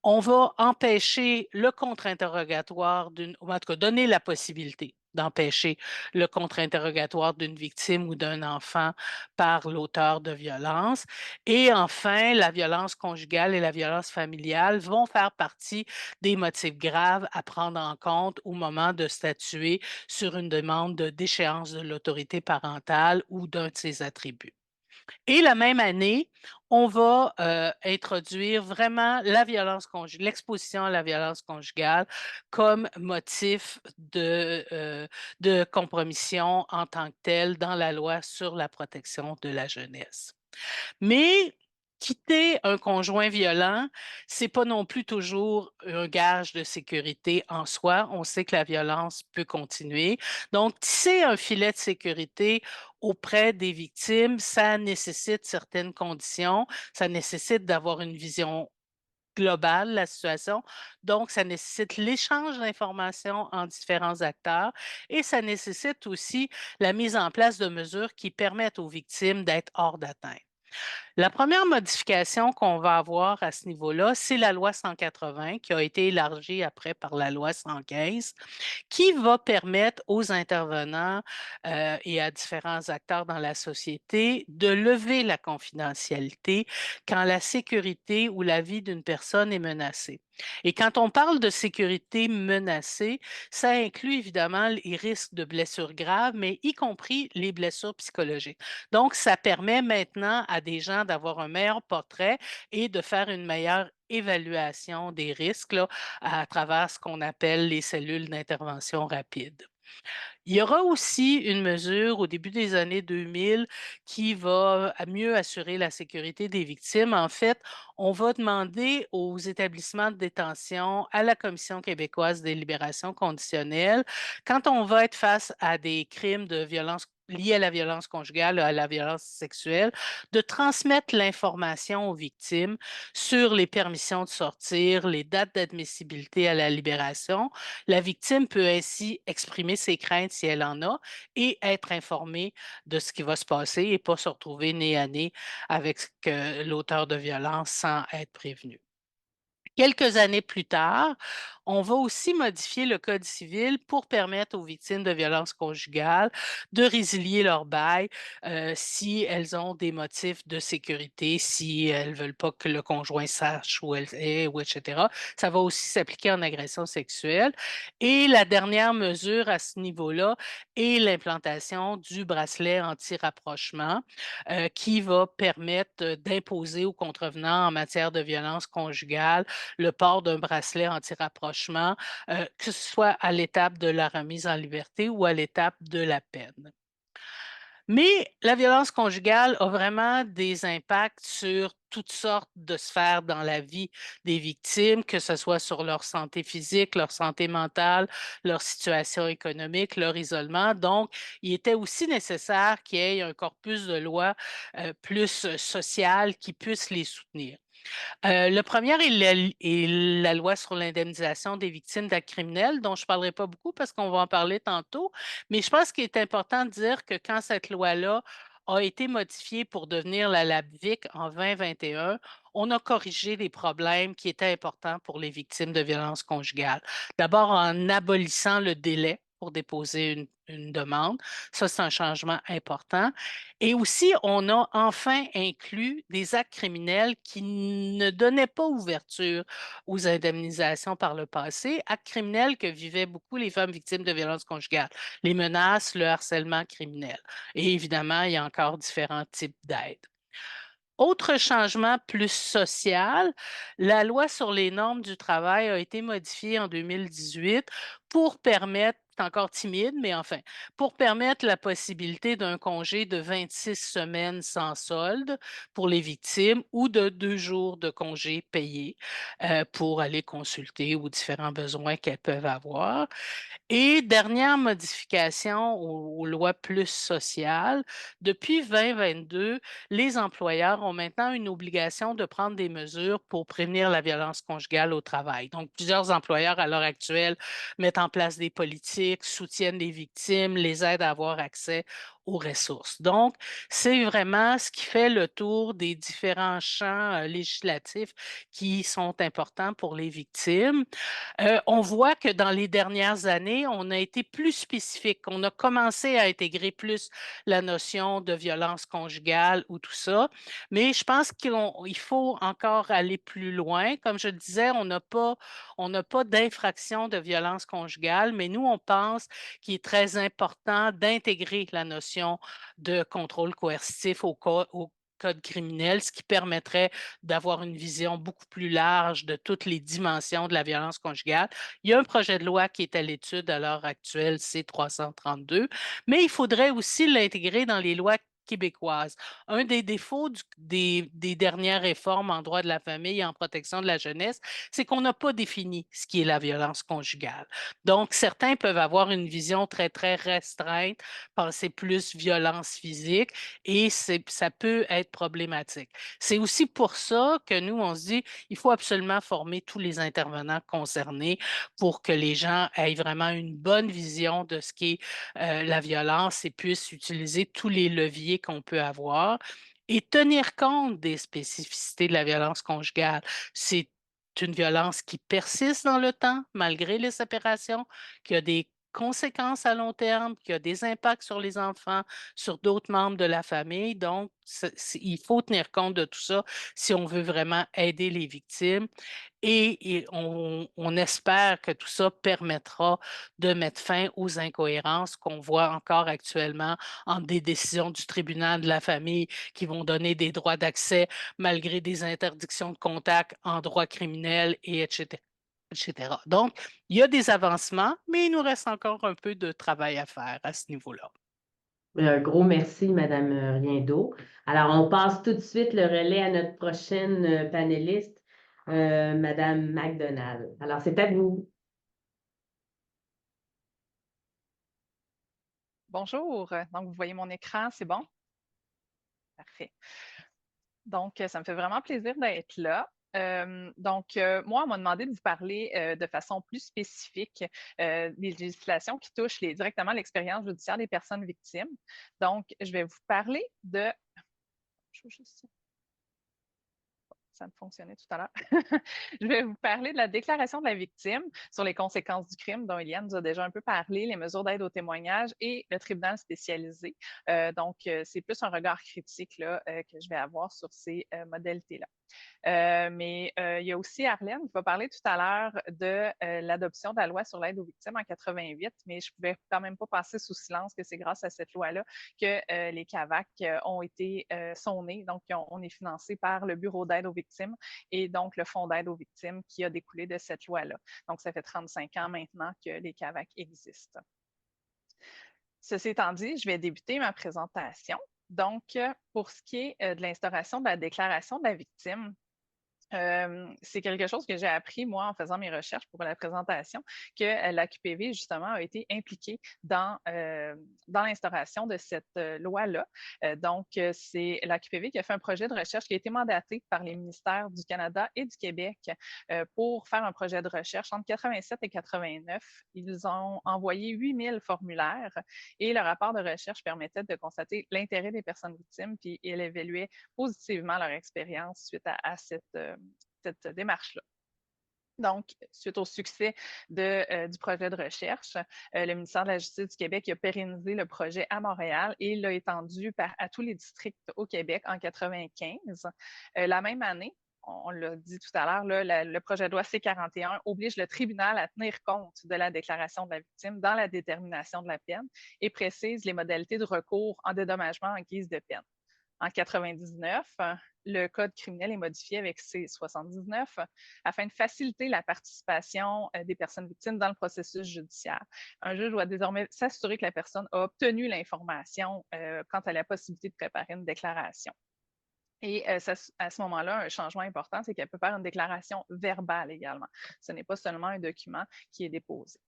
On va empêcher le contre-interrogatoire ou en tout cas donner la possibilité d'empêcher le contre-interrogatoire d'une victime ou d'un enfant par l'auteur de violence. Et enfin, la violence conjugale et la violence familiale vont faire partie des motifs graves à prendre en compte au moment de statuer sur une demande de déchéance de l'autorité parentale ou d'un de ses attributs. Et la même année, on va introduire vraiment l'exposition à la violence conjugale comme motif de compromission en tant que tel dans la loi sur la protection de la jeunesse. Mais quitter un conjoint violent, c'est pas non plus toujours un gage de sécurité en soi. On sait que la violence peut continuer. Donc, tisser un filet de sécurité auprès des victimes, ça nécessite certaines conditions. Ça nécessite d'avoir une vision globale de la situation. Donc, ça nécessite l'échange d'informations en différents acteurs et ça nécessite aussi la mise en place de mesures qui permettent aux victimes d'être hors d'atteinte. La première modification qu'on va avoir à ce niveau-là, c'est la loi 180 qui a été élargie après par la loi 115 qui va permettre aux intervenants et à différents acteurs dans la société de lever la confidentialité quand la sécurité ou la vie d'une personne est menacée. Et quand on parle de sécurité menacée, ça inclut évidemment les risques de blessures graves, mais y compris les blessures psychologiques. Donc, ça permet maintenant à des gens d'avoir un meilleur portrait et de faire une meilleure évaluation des risques là, à travers ce qu'on appelle les cellules d'intervention rapide. Il y aura aussi une mesure au début des années 2000 qui va mieux assurer la sécurité des victimes. En fait, on va demander aux établissements de détention, à la Commission québécoise des libérations conditionnelles, quand on va être face à des crimes de violence liés à la violence conjugale, à la violence sexuelle, de transmettre l'information aux victimes sur les permissions de sortir, les dates d'admissibilité à la libération. La victime peut ainsi exprimer ses craintes si elle en a et être informée de ce qui va se passer et pas se retrouver nez à nez avec l'auteur de violence sans être prévenu. Quelques années plus tard, on va aussi modifier le Code civil pour permettre aux victimes de violences conjugales de résilier leur bail si elles ont des motifs de sécurité, si elles ne veulent pas que le conjoint sache où elle est, ou etc. Ça va aussi s'appliquer en agression sexuelle. Et la dernière mesure à ce niveau-là est l'implantation du bracelet anti-rapprochement qui va permettre d'imposer aux contrevenants en matière de violence conjugale le port d'un bracelet anti-rapprochement, que ce soit à l'étape de la remise en liberté ou à l'étape de la peine. Mais la violence conjugale a vraiment des impacts sur toutes sortes de sphères dans la vie des victimes, que ce soit sur leur santé physique, leur santé mentale, leur situation économique, leur isolement. Donc, il était aussi nécessaire qu'il y ait un corpus de loi plus social qui puisse les soutenir. Le premier est la loi sur l'indemnisation des victimes d'actes criminels, dont je ne parlerai pas beaucoup parce qu'on va en parler tantôt, mais je pense qu'il est important de dire que quand cette loi-là a été modifiée pour devenir la LABVIC en 2021, on a corrigé des problèmes qui étaient importants pour les victimes de violences conjugales. D'abord, en abolissant le délai pour déposer une demande. Ça, c'est un changement important. Et aussi, on a enfin inclus des actes criminels qui ne donnaient pas ouverture aux indemnisations par le passé, actes criminels que vivaient beaucoup les femmes victimes de violences conjugales, les menaces, le harcèlement criminel. Et évidemment, il y a encore différents types d'aides. Autre changement plus social, la loi sur les normes du travail a été modifiée en 2018 pour permettre, c'est encore timide, mais enfin, pour permettre la possibilité d'un congé de 26 semaines sans solde pour les victimes ou de 2 jours de congé payé pour aller consulter ou différents besoins qu'elles peuvent avoir. Et dernière modification aux lois plus sociales, depuis 2022, les employeurs ont maintenant une obligation de prendre des mesures pour prévenir la violence conjugale au travail. Donc, plusieurs employeurs à l'heure actuelle mettent en place des politiques, soutiennent les victimes, les aident à avoir accès aux ressources. Donc, c'est vraiment ce qui fait le tour des différents champs législatifs qui sont importants pour les victimes. On voit que dans les dernières années, on a été plus spécifique. On a commencé à intégrer plus la notion de violence conjugale ou tout ça. Mais je pense qu'il faut encore aller plus loin. Comme je le disais, on n'a pas d'infraction de violence conjugale, mais nous, on pense qu'il est très important d'intégrer la notion de contrôle coercitif au code criminel, ce qui permettrait d'avoir une vision beaucoup plus large de toutes les dimensions de la violence conjugale. Il y a un projet de loi qui est à l'étude à l'heure actuelle, C-332, mais il faudrait aussi l'intégrer dans les lois québécoises. Un des défauts des dernières réformes en droit de la famille et en protection de la jeunesse, c'est qu'on n'a pas défini ce qui est la violence conjugale. Donc, certains peuvent avoir une vision très, très restreinte, penser plus violence physique, et ça peut être problématique. C'est aussi pour ça que nous, on se dit, il faut absolument former tous les intervenants concernés pour que les gens aient vraiment une bonne vision de ce qu'est la violence et puissent utiliser tous les leviers qu'on peut avoir et tenir compte des spécificités de la violence conjugale. C'est une violence qui persiste dans le temps, malgré les séparations, qui a des conséquences à long terme, qui a des impacts sur les enfants, sur d'autres membres de la famille. Donc, il faut tenir compte de tout ça si on veut vraiment aider les victimes. Et on espère que tout ça permettra de mettre fin aux incohérences qu'on voit encore actuellement entre des décisions du tribunal de la famille qui vont donner des droits d'accès malgré des interdictions de contact en droit criminel, et etc. etc. Donc, il y a des avancements, mais il nous reste encore un peu de travail à faire à ce niveau-là.
Un gros merci, Madame Riendo. Alors, on passe tout de suite le relais à notre prochaine panéliste, Madame McDonald. Alors, c'est à vous.
Bonjour, donc vous voyez mon écran, c'est bon? Parfait. Donc, ça me fait vraiment plaisir d'être là. Moi, on m'a demandé de vous parler de façon plus spécifique des législations qui touchent directement l'expérience judiciaire des personnes victimes. Donc, je vais vous parler de... Je vais juste ça me fonctionnait tout à l'heure. Je vais vous parler de la déclaration de la victime sur les conséquences du crime dont Eliane nous a déjà un peu parlé, les mesures d'aide au témoignage et le tribunal spécialisé. Donc, c'est plus un regard critique là, que je vais avoir sur ces modalités-là. Mais il y a aussi Arlène qui va parler tout à l'heure de l'adoption de la loi sur l'aide aux victimes en 88, mais je ne pouvais quand même pas passer sous silence que c'est grâce à cette loi-là que les CAVAC sont nés. Donc, on est financé par le Bureau d'aide aux victimes et donc le Fonds d'aide aux victimes qui a découlé de cette loi-là. Donc, ça fait 35 ans maintenant que les CAVAC existent. Ceci étant dit, je vais débuter ma présentation. Donc, pour ce qui est de l'instauration de la déclaration de la victime, c'est quelque chose que j'ai appris, moi, en faisant mes recherches pour la présentation, que la QPV, justement, a été impliquée dans l'instauration de cette loi-là. Donc, c'est la QPV qui a fait un projet de recherche qui a été mandaté par les ministères du Canada et du Québec pour faire un projet de recherche entre 87 et 89. Ils ont envoyé 8000 formulaires et le rapport de recherche permettait de constater l'intérêt des personnes victimes, puis il évaluait positivement leur expérience suite à cette démarche-là. Donc, suite au succès du projet de recherche, le ministère de la Justice du Québec a pérennisé le projet à Montréal et l'a étendu à tous les districts au Québec en 1995. La même année, on l'a dit tout à l'heure, le projet de loi C-41 oblige le tribunal à tenir compte de la déclaration de la victime dans la détermination de la peine et précise les modalités de recours en dédommagement en guise de peine. En 1999, le code criminel est modifié avec C-79 afin de faciliter la participation des personnes victimes dans le processus judiciaire. Un juge doit désormais s'assurer que la personne a obtenu l'information quant à la possibilité de préparer une déclaration. Et à ce moment-là, un changement important, c'est qu'elle peut faire une déclaration verbale également. Ce n'est pas seulement un document qui est déposé.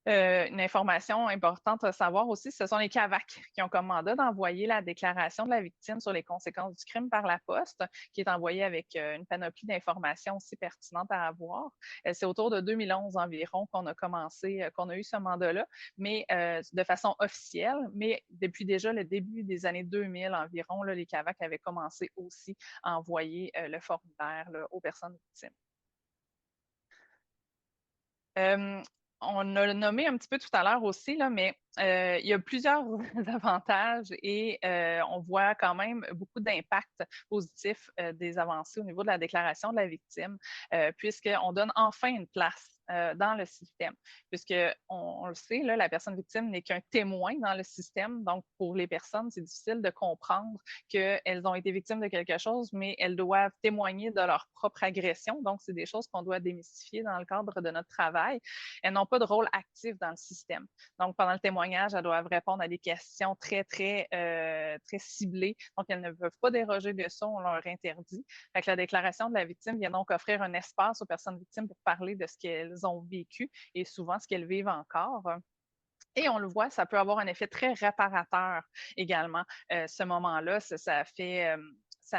Une information importante à savoir aussi, ce sont les CAVAC qui ont comme mandat d'envoyer la déclaration de la victime sur les conséquences du crime par la poste, qui est envoyée avec une panoplie d'informations aussi pertinentes à avoir. C'est autour de 2011 environ qu'on a eu ce mandat-là, mais de façon officielle. Mais depuis déjà le début des années 2000 environ, là, les CAVAC avaient commencé aussi à envoyer le formulaire là, aux personnes victimes. On a nommé un petit peu tout à l'heure aussi, là, mais il y a plusieurs avantages et on voit quand même beaucoup d'impacts positifs des avancées au niveau de la déclaration de la victime, puisqu'on donne enfin une place dans le système. Puisqu'on le sait, là, la personne victime n'est qu'un témoin dans le système. Donc, pour les personnes, c'est difficile de comprendre qu'elles ont été victimes de quelque chose, mais elles doivent témoigner de leur propre agression. Donc, c'est des choses qu'on doit démystifier dans le cadre de notre travail. Elles n'ont pas de rôle actif dans le système. Donc, pendant le témoignage, elles doivent répondre à des questions très ciblées. Donc, elles ne peuvent pas déroger de ça, on leur interdit. Fait que la déclaration de la victime vient donc offrir un espace aux personnes victimes pour parler de ce qu'elles ont vécu et souvent ce qu'elles vivent encore. Et on le voit, ça peut avoir un effet très réparateur également. Ce moment-là, ça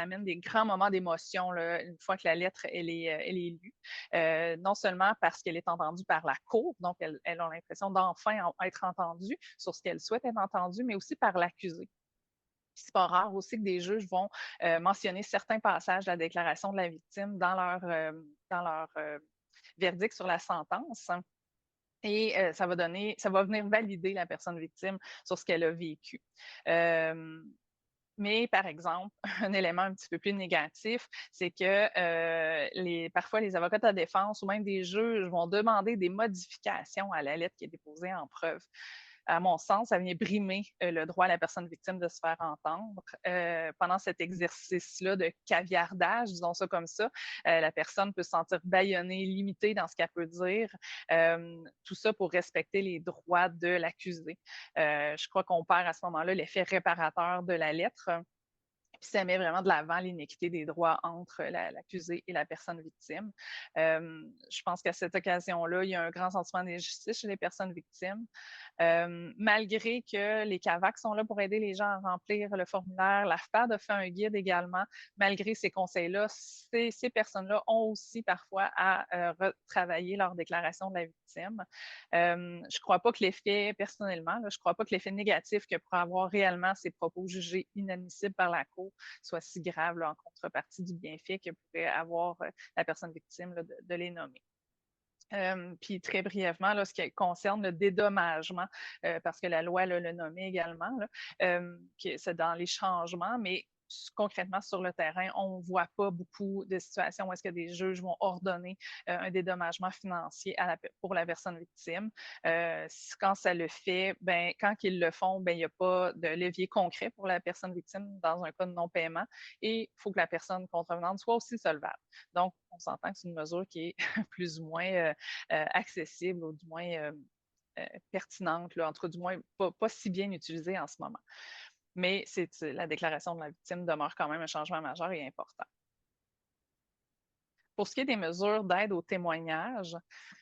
amène des grands moments d'émotion là, une fois que la lettre elle est lue. Non seulement parce qu'elle est entendue par la cour, donc elles ont l'impression d'enfin être entendues sur ce qu'elles souhaitent être entendues, mais aussi par l'accusé. C'est pas rare aussi que des juges vont mentionner certains passages de la déclaration de la victime dans leur verdict sur la sentence. Et ça va venir valider la personne victime sur ce qu'elle a vécu. Mais par exemple, un élément un petit peu plus négatif, c'est que parfois les avocats de la défense ou même des juges vont demander des modifications à la lettre qui est déposée en preuve. À mon sens, ça vient brimer le droit à la personne victime de se faire entendre. Pendant cet exercice-là de caviardage, disons ça comme ça, la personne peut se sentir bâillonnée, limitée dans ce qu'elle peut dire. Tout ça pour respecter les droits de l'accusé. Je crois qu'on perd à ce moment-là l'effet réparateur de la lettre. Puis ça met vraiment de l'avant l'inéquité des droits entre l'accusé et la personne victime. Je pense qu'à cette occasion-là, il y a un grand sentiment d'injustice chez les personnes victimes. Malgré que les CAVAC sont là pour aider les gens à remplir le formulaire, l'AFPAD a fait un guide également. Malgré ces conseils-là, ces personnes-là ont aussi parfois à retravailler leur déclaration de la victime. Je ne crois pas que l'effet, personnellement, je ne crois pas que l'effet négatif que pourrait avoir réellement ces propos jugés inadmissibles par la Cour soit si grave là, en contrepartie du bienfait que pourrait avoir la personne victime là, de les nommer. Puis très brièvement, là, ce qui concerne le dédommagement, parce que la loi là, le nommait également, là, c'est dans les changements, mais concrètement sur le terrain, on ne voit pas beaucoup de situations où est-ce que des juges vont ordonner un dédommagement financier pour la personne victime. Quand ça le fait, ben, quand ils le font, ben, il n'y a pas de levier concret pour la personne victime dans un cas de non-paiement et il faut que la personne contrevenante soit aussi solvable. Donc, on s'entend que c'est une mesure qui est plus ou moins accessible ou du moins pertinente, là, en tout cas du moins pas si bien utilisée en ce moment. Mais la déclaration de la victime demeure quand même un changement majeur et important. Pour ce qui est des mesures d'aide au témoignage,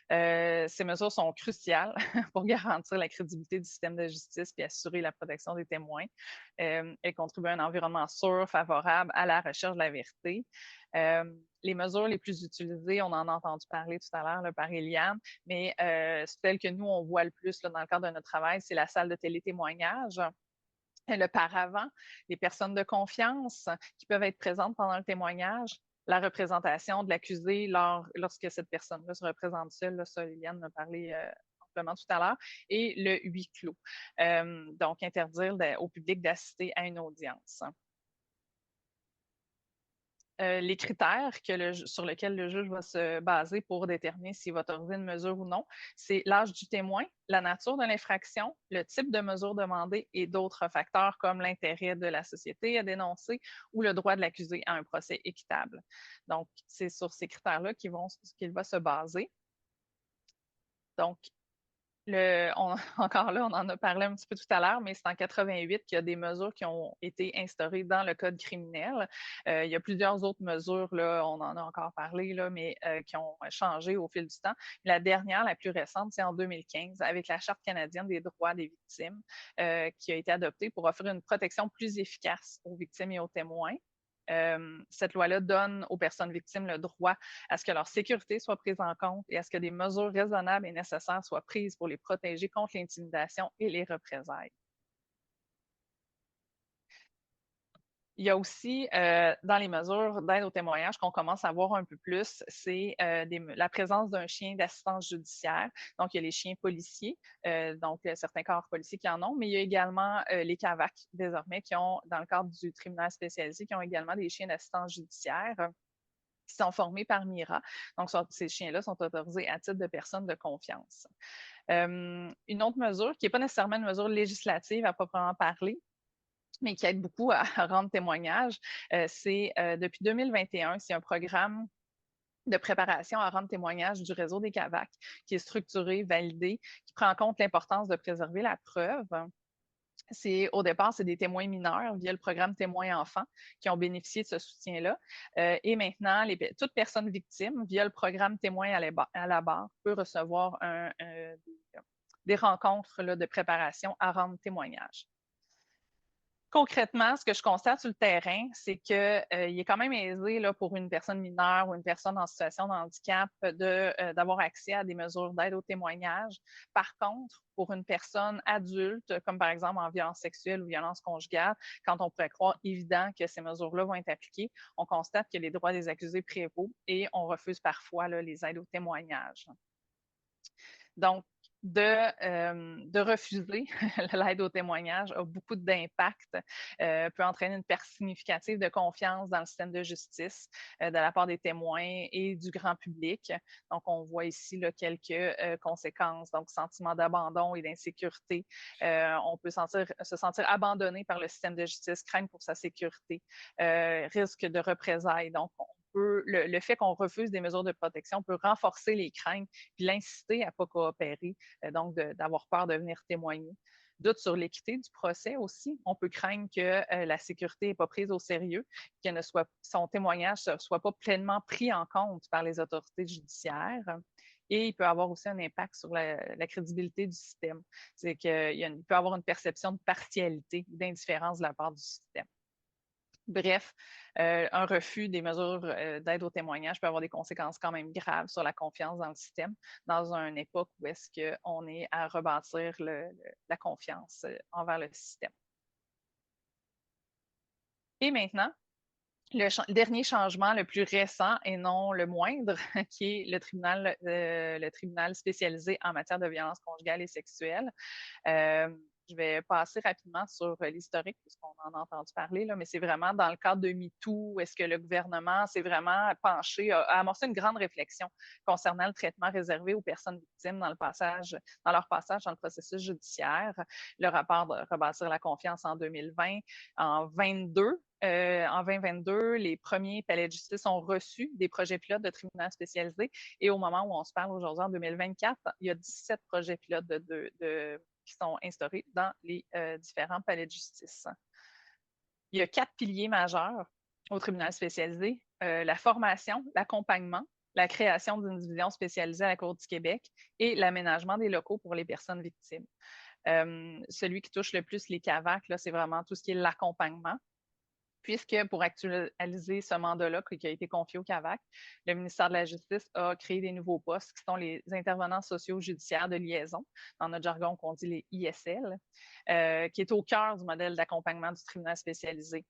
ces mesures sont cruciales pour garantir la crédibilité du système de justice et assurer la protection des témoins. Elles contribuent à un environnement sûr, favorable à la recherche de la vérité. Les mesures les plus utilisées, on en a entendu parler tout à l'heure par Eliane, mais celle que nous, on voit le plus là, dans le cadre de notre travail, c'est la salle de télétémoignage. Le paravent, les personnes de confiance qui peuvent être présentes pendant le témoignage, la représentation de l'accusé lorsque cette personne-là se représente seule, là, ça, Liliane m'a parlé amplement tout à l'heure, et le huis clos. Donc, interdire au public d'assister à une audience. Les critères sur lesquels le juge va se baser pour déterminer s'il va autoriser une mesure ou non, c'est l'âge du témoin, la nature de l'infraction, le type de mesure demandée et d'autres facteurs comme l'intérêt de la société à dénoncer ou le droit de l'accusé à un procès équitable. Donc, c'est sur ces critères-là qu'il va se baser. Donc, encore là, on en a parlé un petit peu tout à l'heure, mais c'est en 88 qu'il y a des mesures qui ont été instaurées dans le code criminel. Il y a plusieurs autres mesures, là, on en a encore parlé, là, mais qui ont changé au fil du temps. La dernière, la plus récente, c'est en 2015, avec la Charte canadienne des droits des victimes, qui a été adoptée pour offrir une protection plus efficace aux victimes et aux témoins. Cette loi-là donne aux personnes victimes le droit à ce que leur sécurité soit prise en compte et à ce que des mesures raisonnables et nécessaires soient prises pour les protéger contre l'intimidation et les représailles. Il y a aussi, dans les mesures d'aide au témoignage qu'on commence à voir un peu plus, c'est la présence d'un chien d'assistance judiciaire. Donc, il y a les chiens policiers, donc certains corps policiers qui en ont, mais il y a également les CAVAC désormais qui ont, dans le cadre du tribunal spécialisé, qui ont également des chiens d'assistance judiciaire qui sont formés par MIRA. Donc, ces chiens-là sont autorisés à titre de personnes de confiance. Une autre mesure, qui n'est pas nécessairement une mesure législative à proprement parler, mais qui aide beaucoup à rendre témoignage, c'est depuis 2021, c'est un programme de préparation à rendre témoignage du réseau des CAVAC qui est structuré, validé, qui prend en compte l'importance de préserver la preuve. Au départ, c'est des témoins mineurs via le programme Témoins enfants qui ont bénéficié de ce soutien-là. Et maintenant, toute personne victime, via le programme Témoins à la barre, peut recevoir des rencontres là, de préparation à rendre témoignage. Concrètement, ce que je constate sur le terrain, c'est qu'il est quand même aisé là, pour une personne mineure ou une personne en situation de handicap d'avoir accès à des mesures d'aide au témoignage. Par contre, pour une personne adulte, comme par exemple en violence sexuelle ou violence conjugale, quand on pourrait croire évident que ces mesures-là vont être appliquées, on constate que les droits des accusés prévaut et on refuse parfois là, les aides au témoignage. Donc, de refuser l'aide au témoignage a beaucoup d'impact, peut entraîner une perte significative de confiance dans le système de justice de la part des témoins et du grand public. Donc, on voit ici là, quelques conséquences, donc sentiment d'abandon et d'insécurité. On peut se sentir abandonné par le système de justice, craindre pour sa sécurité, risque de représailles. Donc, le fait qu'on refuse des mesures de protection peut renforcer les craintes puis l'inciter à ne pas coopérer, donc d'avoir peur de venir témoigner. Doute sur l'équité du procès aussi. On peut craindre que la sécurité n'est pas prise au sérieux, que son témoignage ne soit pas pleinement pris en compte par les autorités judiciaires. Et il peut avoir aussi un impact sur la crédibilité du système. C'est qu'il peut avoir une perception de partialité, d'indifférence de la part du système. Bref, un refus des mesures d'aide au témoignage peut avoir des conséquences quand même graves sur la confiance dans le système, dans une époque où est-ce qu'on est à rebâtir la confiance envers le système. Et maintenant, le dernier changement le plus récent et non le moindre, qui est le tribunal spécialisé en matière de violence conjugale et sexuelle. Je vais passer rapidement sur l'historique, puisqu'on en a entendu parler, là, mais c'est vraiment dans le cadre de MeToo, est-ce que le gouvernement s'est vraiment penché, a amorcé une grande réflexion concernant le traitement réservé aux personnes victimes dans leur passage dans le processus judiciaire. Le rapport de Rebâtir la confiance en 2020. En 2022, les premiers palais de justice ont reçu des projets pilotes de tribunal spécialisés. Et au moment où on se parle aujourd'hui, en 2024, il y a 17 projets pilotes qui sont instaurés dans les différents palais de justice. Il y a 4 piliers majeurs au tribunal spécialisé: la formation, l'accompagnement, la création d'une division spécialisée à la Cour du Québec et l'aménagement des locaux pour les personnes victimes. Celui qui touche le plus les CAVAC, c'est vraiment tout ce qui est l'accompagnement, puisque pour actualiser ce mandat-là qui a été confié au CAVAC, le ministère de la Justice a créé des nouveaux postes qui sont les intervenants sociaux judiciaires de liaison, dans notre jargon qu'on dit les ISL, qui est au cœur du modèle d'accompagnement du tribunal spécialisé.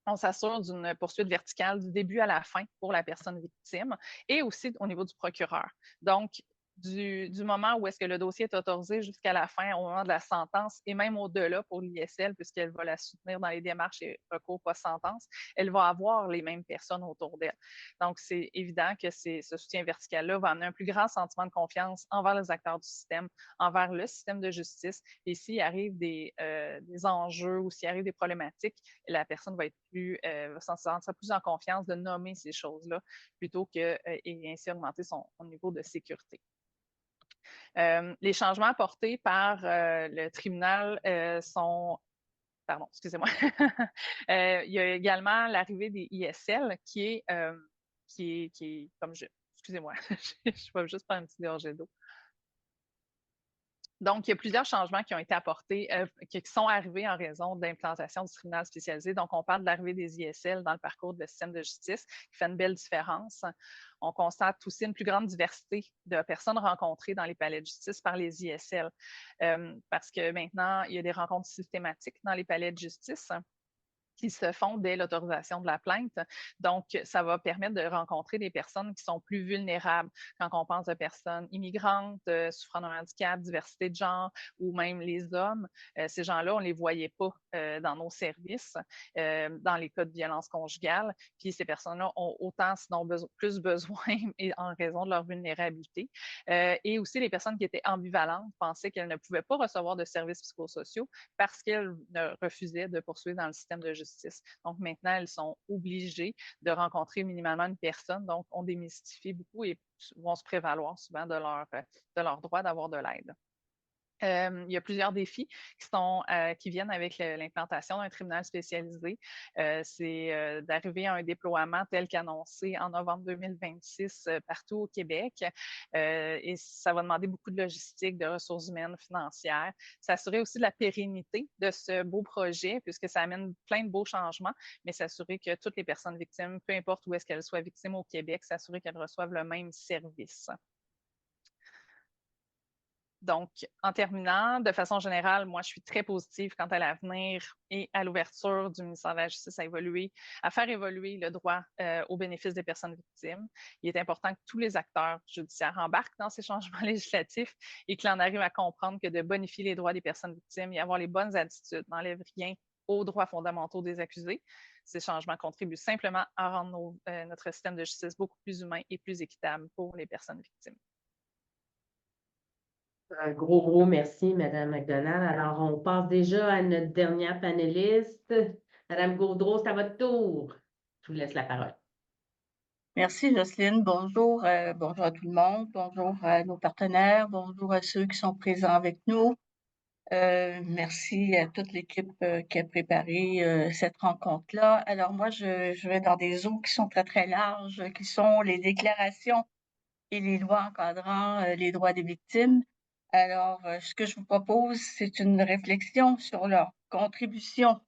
On s'assure d'une poursuite verticale du début à la fin pour la personne victime et aussi au niveau du procureur. Donc, du moment où est-ce que le dossier est autorisé jusqu'à la fin, au moment de la sentence, et même au-delà pour l'ISL, puisqu'elle va la soutenir dans les démarches et recours post-sentence, elle va avoir les mêmes personnes autour d'elle. Donc, c'est évident que ce soutien vertical-là va amener un plus grand sentiment de confiance envers les acteurs du système, envers le système de justice. Et s'il arrive des enjeux ou s'il arrive des problématiques, la personne va se sentir plus en confiance de nommer ces choses-là plutôt que et ainsi augmenter son niveau de sécurité. Les changements apportés par le tribunal sont... Pardon, excusez-moi. Il y a également l'arrivée des ISL qui est comme je... Excusez-moi, je vais juste prendre un petit gorgée d'eau. Donc, il y a plusieurs changements qui ont été apportés, qui sont arrivés en raison de l'implantation du tribunal spécialisé. Donc, on parle de l'arrivée des ISL dans le parcours de système de justice, qui fait une belle différence. On constate aussi une plus grande diversité de personnes rencontrées dans les palais de justice par les ISL, parce que maintenant, il y a des rencontres systématiques dans les palais de justice qui se font dès l'autorisation de la plainte. Donc, ça va permettre de rencontrer des personnes qui sont plus vulnérables. Quand on pense de personnes immigrantes, souffrant d'un handicap, diversité de genre, ou même les hommes, ces gens-là, on ne les voyait pas dans nos services, dans les cas de violence conjugale. Puis ces personnes-là ont autant, sinon plus besoin, et en raison de leur vulnérabilité. Et aussi, les personnes qui étaient ambivalentes pensaient qu'elles ne pouvaient pas recevoir de services psychosociaux parce qu'elles refusaient de poursuivre dans le système de justice. Donc, maintenant, elles sont obligées de rencontrer minimalement une personne. Donc, on démystifie beaucoup et vont se prévaloir souvent de leur droit d'avoir de l'aide. Il y a plusieurs défis qui viennent avec l'implantation d'un tribunal spécialisé. C'est d'arriver à un déploiement tel qu'annoncé en novembre 2026 partout au Québec. Et ça va demander beaucoup de logistique, de ressources humaines, financières. S'assurer aussi de la pérennité de ce beau projet, puisque ça amène plein de beaux changements, mais s'assurer que toutes les personnes victimes, peu importe où est-ce qu'elles soient victimes au Québec, s'assurer qu'elles reçoivent le même service. Donc, en terminant, de façon générale, moi, je suis très positive quant à l'avenir et à l'ouverture du ministère de la Justice à faire évoluer le droit au bénéfice des personnes victimes. Il est important que tous les acteurs judiciaires embarquent dans ces changements législatifs et que l'on arrive à comprendre que de bonifier les droits des personnes victimes et avoir les bonnes attitudes n'enlève rien aux droits fondamentaux des accusés. Ces changements contribuent simplement à rendre notre système de justice beaucoup plus humain et plus équitable pour les personnes victimes.
Un gros merci, Mme McDonald. Alors, on passe déjà à notre dernière panéliste. Mme Gaudreault, c'est à votre tour. Je vous laisse la parole.
Merci, Jocelyne. Bonjour, bonjour à tout le monde. Bonjour à nos partenaires. Bonjour à ceux qui sont présents avec nous. Merci à toute l'équipe qui a préparé cette rencontre-là. Alors, moi, je vais dans des eaux qui sont très, très larges, qui sont les déclarations et les lois encadrant les droits des victimes. Alors, ce que je vous propose, c'est une réflexion sur leur contribution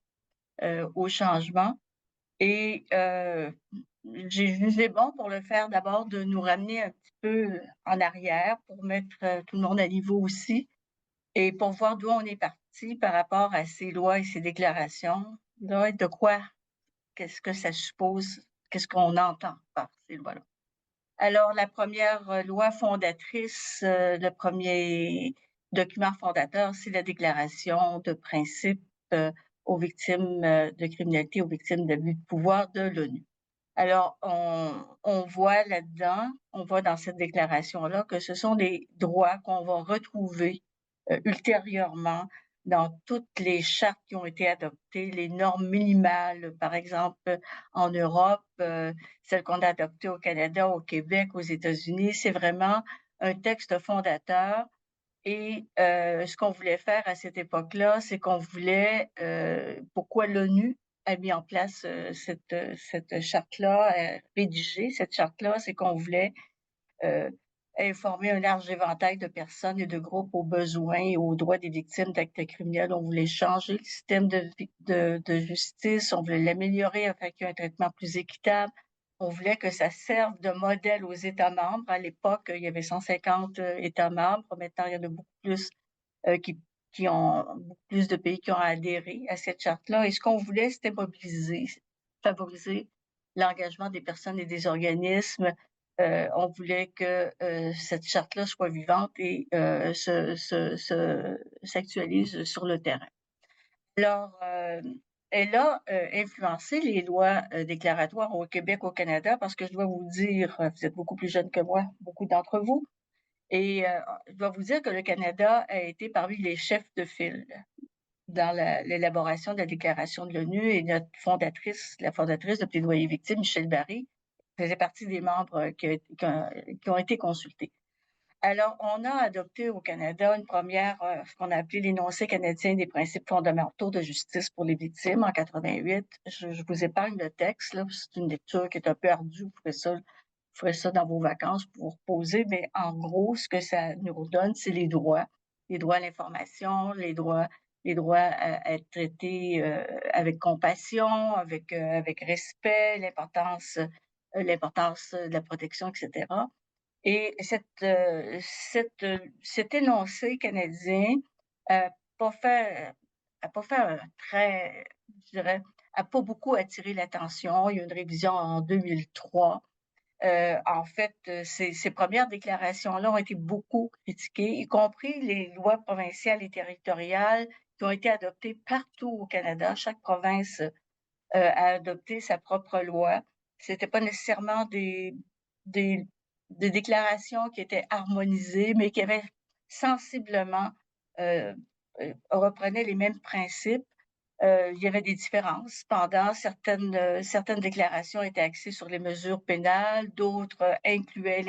au changement. Et j'ai jugé bon pour le faire d'abord de nous ramener un petit peu en arrière pour mettre tout le monde à niveau aussi et pour voir d'où on est parti par rapport à ces lois et ces déclarations, de quoi qu'est-ce que ça suppose, qu'est-ce qu'on entend par ces lois-là. Alors, la première loi fondatrice, le premier document fondateur, c'est la Déclaration de principe aux victimes de criminalité, aux victimes d'abus de pouvoir de l'ONU. Alors, on voit là-dedans, on voit dans cette déclaration-là que ce sont des droits qu'on va retrouver ultérieurement dans toutes les chartes qui ont été adoptées, les normes minimales, par exemple, en Europe, celles qu'on a adoptées au Canada, au Québec, aux États-Unis. C'est vraiment un texte fondateur. Et ce qu'on voulait faire à cette époque-là, c'est qu'on voulait, pourquoi l'ONU a mis en place cette charte-là, rédigé cette charte-là, c'est qu'on voulait informer un large éventail de personnes et de groupes aux besoins et aux droits des victimes d'actes criminels. On voulait changer le système de justice, on voulait l'améliorer afin qu'il y ait un traitement plus équitable. On voulait que ça serve de modèle aux États membres. À l'époque, il y avait 150 États membres. Maintenant, il y en a beaucoup plus qui ont beaucoup plus de pays qui ont adhéré à cette charte-là. Et ce qu'on voulait, c'était mobiliser, favoriser l'engagement des personnes et des organismes. On voulait que cette charte-là soit vivante et s'actualise sur le terrain. Alors, elle a influencé les lois déclaratoires au Québec, au Canada, parce que je dois vous dire, vous êtes beaucoup plus jeunes que moi, beaucoup d'entre vous, et je dois vous dire que le Canada a été parmi les chefs de file dans l'élaboration de la déclaration de l'ONU, et notre fondatrice, la fondatrice de Plaidoyer victime, Michèle Barré, faisait partie des membres qui ont été consultés. Alors, on a adopté au Canada une première, ce qu'on a appelé l'énoncé canadien des principes fondamentaux de justice pour les victimes en 88. Je vous épargne le texte, là, c'est une lecture qui est un peu ardue, vous ferez ça dans vos vacances pour vous reposer, mais en gros, ce que ça nous donne, c'est les droits à l'information, les droits à être traités avec compassion, avec respect, l'importance de la protection, etc. Et cet énoncé canadien n'a pas fait un très, je dirais, n'a pas beaucoup attiré l'attention. Il y a une révision en 2003. En fait, ces premières déclarations-là ont été beaucoup critiquées, y compris les lois provinciales et territoriales qui ont été adoptées partout au Canada. Chaque province a adopté sa propre loi. C'était pas nécessairement des déclarations qui étaient harmonisées, mais qui avaient sensiblement reprenaient les mêmes principes. Il y avait des différences. Cependant, certaines déclarations étaient axées sur les mesures pénales, d'autres incluaient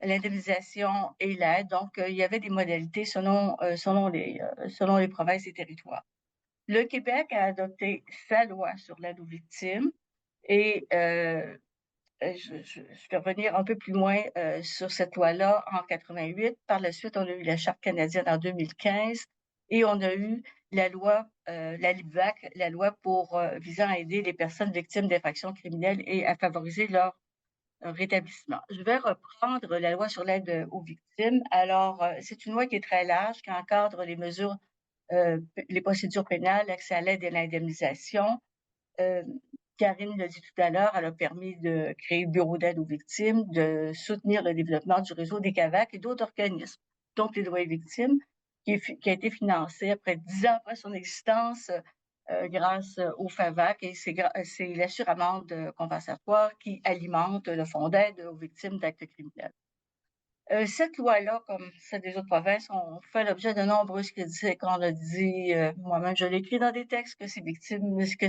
l'indemnisation et l'aide. Donc, il y avait des modalités selon les provinces et territoires. Le Québec a adopté sa loi sur l'aide aux victimes et je vais revenir un peu plus loin sur cette loi-là en 88. Par la suite, on a eu la Charte canadienne en 2015 et on a eu la loi, la LIVAC, la loi visant à aider les personnes victimes d'infractions criminelles et à favoriser leur rétablissement. Je vais reprendre la loi sur l'aide aux victimes. Alors, c'est une loi qui est très large, qui encadre les mesures, les procédures pénales, l'accès à l'aide et à l'indemnisation. Karine l'a dit tout à l'heure, elle a permis de créer le bureau d'aide aux victimes, de soutenir le développement du réseau des CAVAC et d'autres organismes, dont Plaidoyer victimes, qui a été financé après 10 ans après son existence grâce au FAVAC, et c'est l'assure-amende compensatoire qui alimente le fonds d'aide aux victimes d'actes criminels. Cette loi-là, comme celle des autres provinces, ont fait l'objet de nombreuses critiques. On a dit, moi-même je l'ai écrit dans des textes, que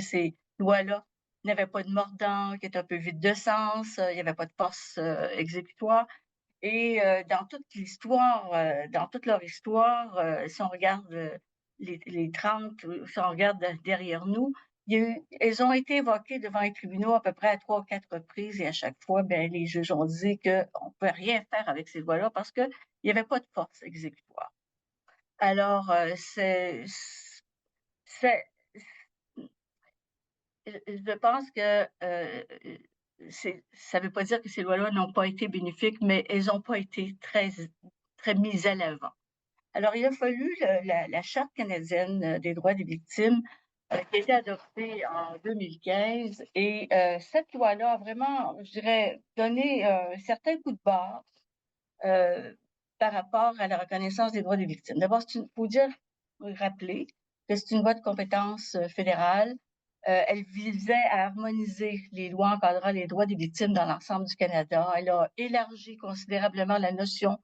ces lois-là n'avaient pas de mordant, qui étaient un peu vides de sens, il n'y avait pas de force exécutoire. Et dans toute leur histoire, si on regarde les 30, si on regarde derrière nous, elles ont été évoquées devant les tribunaux à peu près à 3 ou 4 reprises, et à chaque fois, les juges ont dit qu'on ne pouvait rien faire avec ces lois-là parce qu'il n'y avait pas de force exécutoire. Alors, je pense que ça ne veut pas dire que ces lois-là n'ont pas été bénéfiques, mais elles n'ont pas été très, très mises à l'avant. Alors, il a fallu la Charte canadienne des droits des victimes qui a été adoptée en 2015. Et cette loi-là a vraiment, je dirais, donné un certain coup de barre par rapport à la reconnaissance des droits des victimes. D'abord, il faut rappeler que c'est une loi de compétence fédérale. Elle visait à harmoniser les lois encadrant les droits des victimes dans l'ensemble du Canada. Elle a élargi considérablement la notion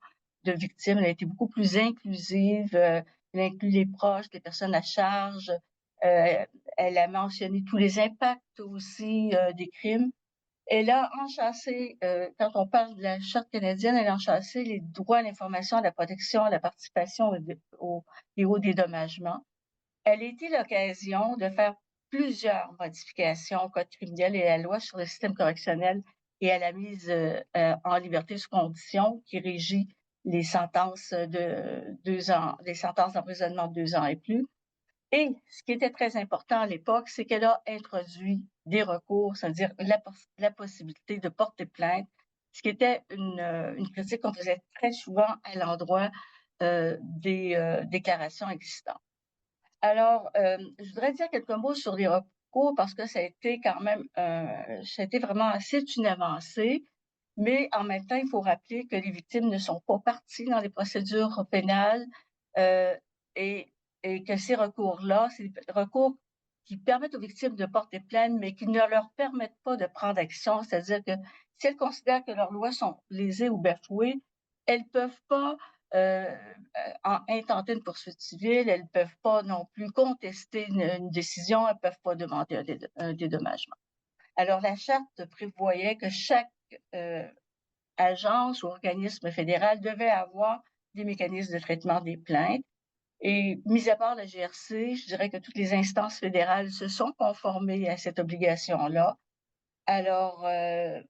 de victime. Elle a été beaucoup plus inclusive. Elle inclut les proches, les personnes à charge. Elle a mentionné tous les impacts aussi des crimes. Elle a enchâssé, quand on parle de la Charte canadienne, elle a enchâssé les droits à l'information, à la protection, à la participation et au dédommagement. Elle a été l'occasion de faire plusieurs modifications au Code criminel et à la loi sur le système correctionnel et à la mise en liberté sous condition qui régit les sentences de 2 ans, les sentences d'emprisonnement de 2 ans et plus. Et ce qui était très important à l'époque, c'est qu'elle a introduit des recours, c'est-à-dire la possibilité de porter plainte, ce qui était une critique qu'on faisait très souvent à l'endroit des déclarations existantes. Alors, je voudrais dire quelques mots sur les recours parce que ça a été quand même, ça a été vraiment c'est une avancée, mais en même temps, il faut rappeler que les victimes ne sont pas parties dans les procédures pénales et, et que ces recours-là, c'est des recours qui permettent aux victimes de porter plainte, mais qui ne leur permettent pas de prendre action. C'est-à-dire que si elles considèrent que leurs lois sont lésées ou bafouées, elles ne peuvent pas intenter une poursuite civile, elles ne peuvent pas non plus contester une décision, elles ne peuvent pas demander un dédommagement. Alors, la charte prévoyait que chaque agence ou organisme fédéral devait avoir des mécanismes de traitement des plaintes. Et mis à part la GRC, je dirais que toutes les instances fédérales se sont conformées à cette obligation-là. Alors, et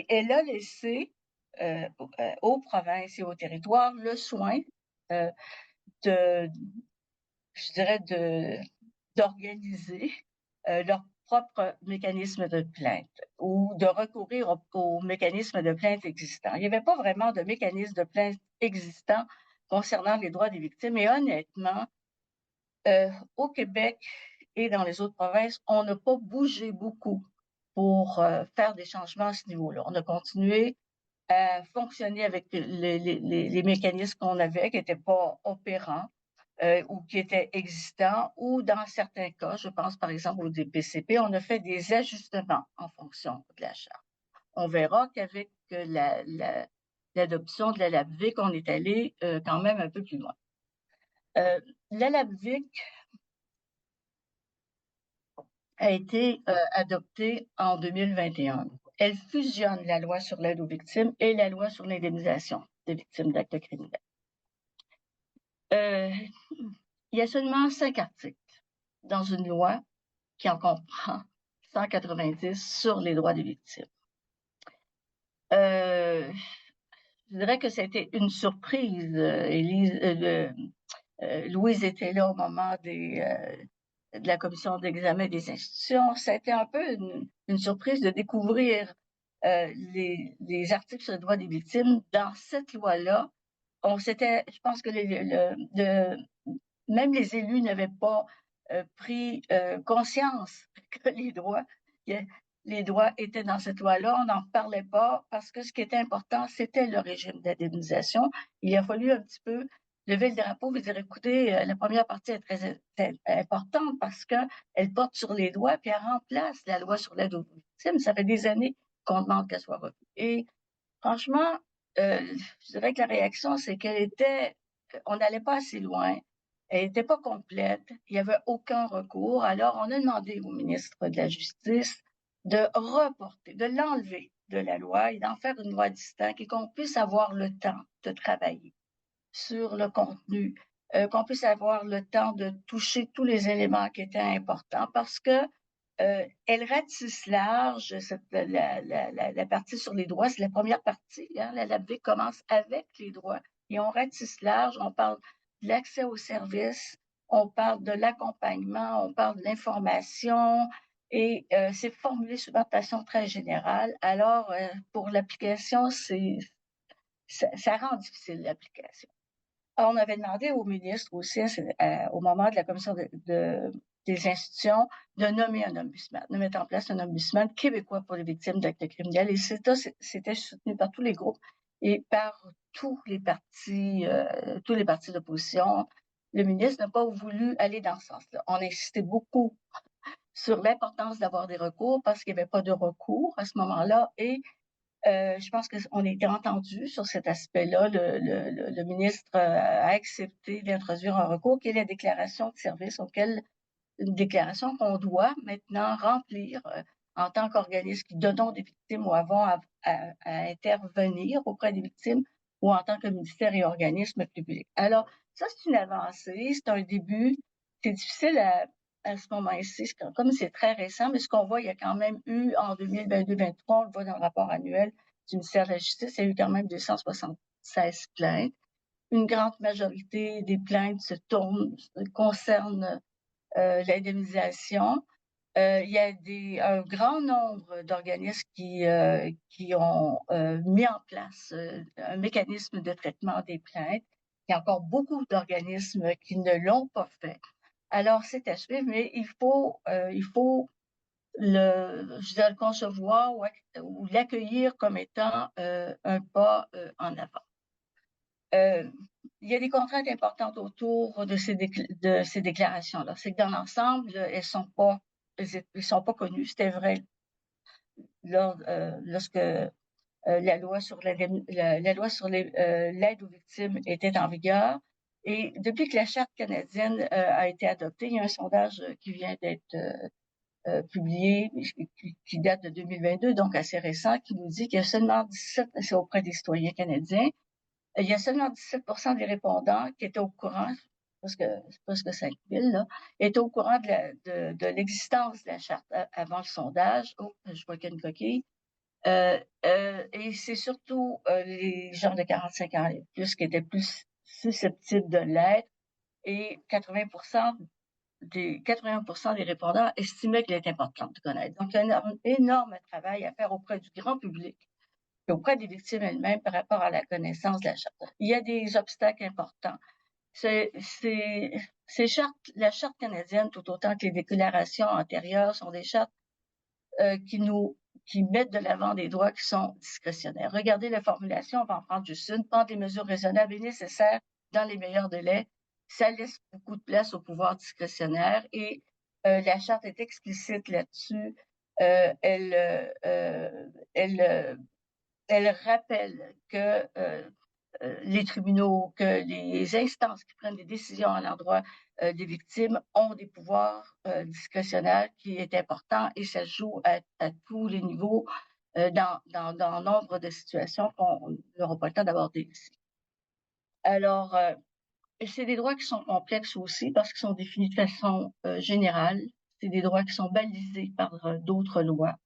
elle a laissé aux provinces et aux territoires le soin je dirais, d'organiser leur propre mécanisme de plainte ou de recourir aux mécanismes de plainte existants. Il n'y avait pas vraiment de mécanisme de plainte existant concernant les droits des victimes. Et honnêtement, au Québec et dans les autres provinces, on n'a pas bougé beaucoup pour faire des changements à ce niveau-là. On a continué à fonctionner avec les mécanismes qu'on avait, qui n'étaient pas opérants ou qui étaient existants, ou dans certains cas, je pense par exemple au DPCP, on a fait des ajustements en fonction de la charte. On verra qu'avec l'adoption de la LABVIC, on est allé quand même un peu plus loin. La LABVIC a été adoptée en 2021. Elle fusionne la loi sur l'aide aux victimes et la loi sur l'indemnisation des victimes d'actes criminels. Il y a seulement 5 articles dans une loi qui en comprend 190 sur les droits des victimes. Je dirais que c'était une surprise. Louise était là au moment de la commission d'examen des institutions. Ça a été un peu une surprise de découvrir les articles sur les droits des victimes dans cette loi-là. Je pense que même les élus n'avaient pas pris conscience que les droits étaient dans cette loi-là. On n'en parlait pas parce que ce qui était important, c'était le régime d'indemnisation. Il a fallu un petit peu lever le drapeau et dire, écoutez, la première partie est très importante parce qu'elle porte sur les droits puis elle remplace la loi sur l'aide aux victimes. Ça fait des années qu'on demande qu'elle soit revue. Et franchement, je dirais que la réaction, c'est on n'allait pas assez loin. Elle n'était pas complète. Il n'y avait aucun recours. Alors, on a demandé au ministre de la Justice de reporter, de l'enlever de la loi et d'en faire une loi distincte et qu'on puisse avoir le temps de travailler sur le contenu, qu'on puisse avoir le temps de toucher tous les éléments qui étaient importants parce que elle ratisse large la partie sur les droits. C'est la première partie. Hein, la LABVIC commence avec les droits et on ratisse large. On parle de l'accès aux services, on parle de l'accompagnement, on parle de l'information et c'est formulé souvent de façon très générale. Alors, pour l'application, ça rend difficile l'application. Alors, on avait demandé au ministre aussi, au moment de la commission des institutions de nommer un ombudsman, de mettre en place un ombudsman québécois pour les victimes d'actes criminels. Et c'était soutenu par tous les groupes et par tous les partis d'opposition. Le ministre n'a pas voulu aller dans ce sens-là. On a insisté beaucoup sur l'importance d'avoir des recours parce qu'il n'y avait pas de recours à ce moment-là. Et je pense qu'on a été entendu sur cet aspect-là. Le ministre a accepté d'introduire un recours qui est la déclaration de service, une déclaration qu'on doit maintenant remplir en tant qu'organisme qui donnons des victimes ou avons à intervenir auprès des victimes ou en tant que ministère et organisme public. Alors, ça, c'est une avancée, c'est un début. C'est difficile à ce moment-ci, comme c'est très récent, mais ce qu'on voit, il y a quand même eu en 2022-2023, on le voit dans le rapport annuel du ministère de la Justice, il y a eu quand même 276 plaintes. Une grande majorité des plaintes concernent l'indemnisation. Il y a un grand nombre d'organismes qui ont mis en place un mécanisme de traitement des plaintes. Il y a encore beaucoup d'organismes qui ne l'ont pas fait. Alors, c'est à suivre, mais il faut le concevoir ou l'accueillir comme étant un pas en avant. Il y a des contraintes importantes autour de ces déclarations-là. C'est que dans l'ensemble, elles sont pas connues. C'était vrai lorsque la loi sur l'aide aux victimes était en vigueur. Et depuis que la Charte canadienne a été adoptée, il y a un sondage qui vient d'être publié, qui date de 2022, donc assez récent, qui nous dit qu'il y a seulement 17, c'est auprès des citoyens canadiens, il y a seulement 17% des répondants qui étaient au courant, parce que 5 000, là, étaient au courant de l'existence de la Charte avant le sondage. Oh, je vois qu'il y a une coquille. Et c'est surtout les gens de 45 ans et plus qui étaient plus susceptibles de l'être, et 81% des répondants estimaient qu'il est important de connaître. Donc, il y a un énorme travail à faire auprès du grand public et auprès des victimes elles-mêmes par rapport à la connaissance de la Charte. Il y a des obstacles importants. La Charte canadienne, tout autant que les déclarations antérieures, sont des chartes qui mettent de l'avant des droits qui sont discrétionnaires. Regardez la formulation, on va en prendre juste une. Prendre des mesures raisonnables et nécessaires dans les meilleurs délais. Ça laisse beaucoup de place au pouvoir discrétionnaire et la Charte est explicite là-dessus. Elle rappelle que les tribunaux, que les instances qui prennent des décisions à l'endroit des victimes ont des pouvoirs discrétionnaires qui est important et ça joue à tous les niveaux dans nombre de situations qu'on n'aura pas le temps d'aborder ici. Alors, c'est des droits qui sont complexes aussi parce qu'ils sont définis de façon générale. C'est des droits qui sont balisés par d'autres lois.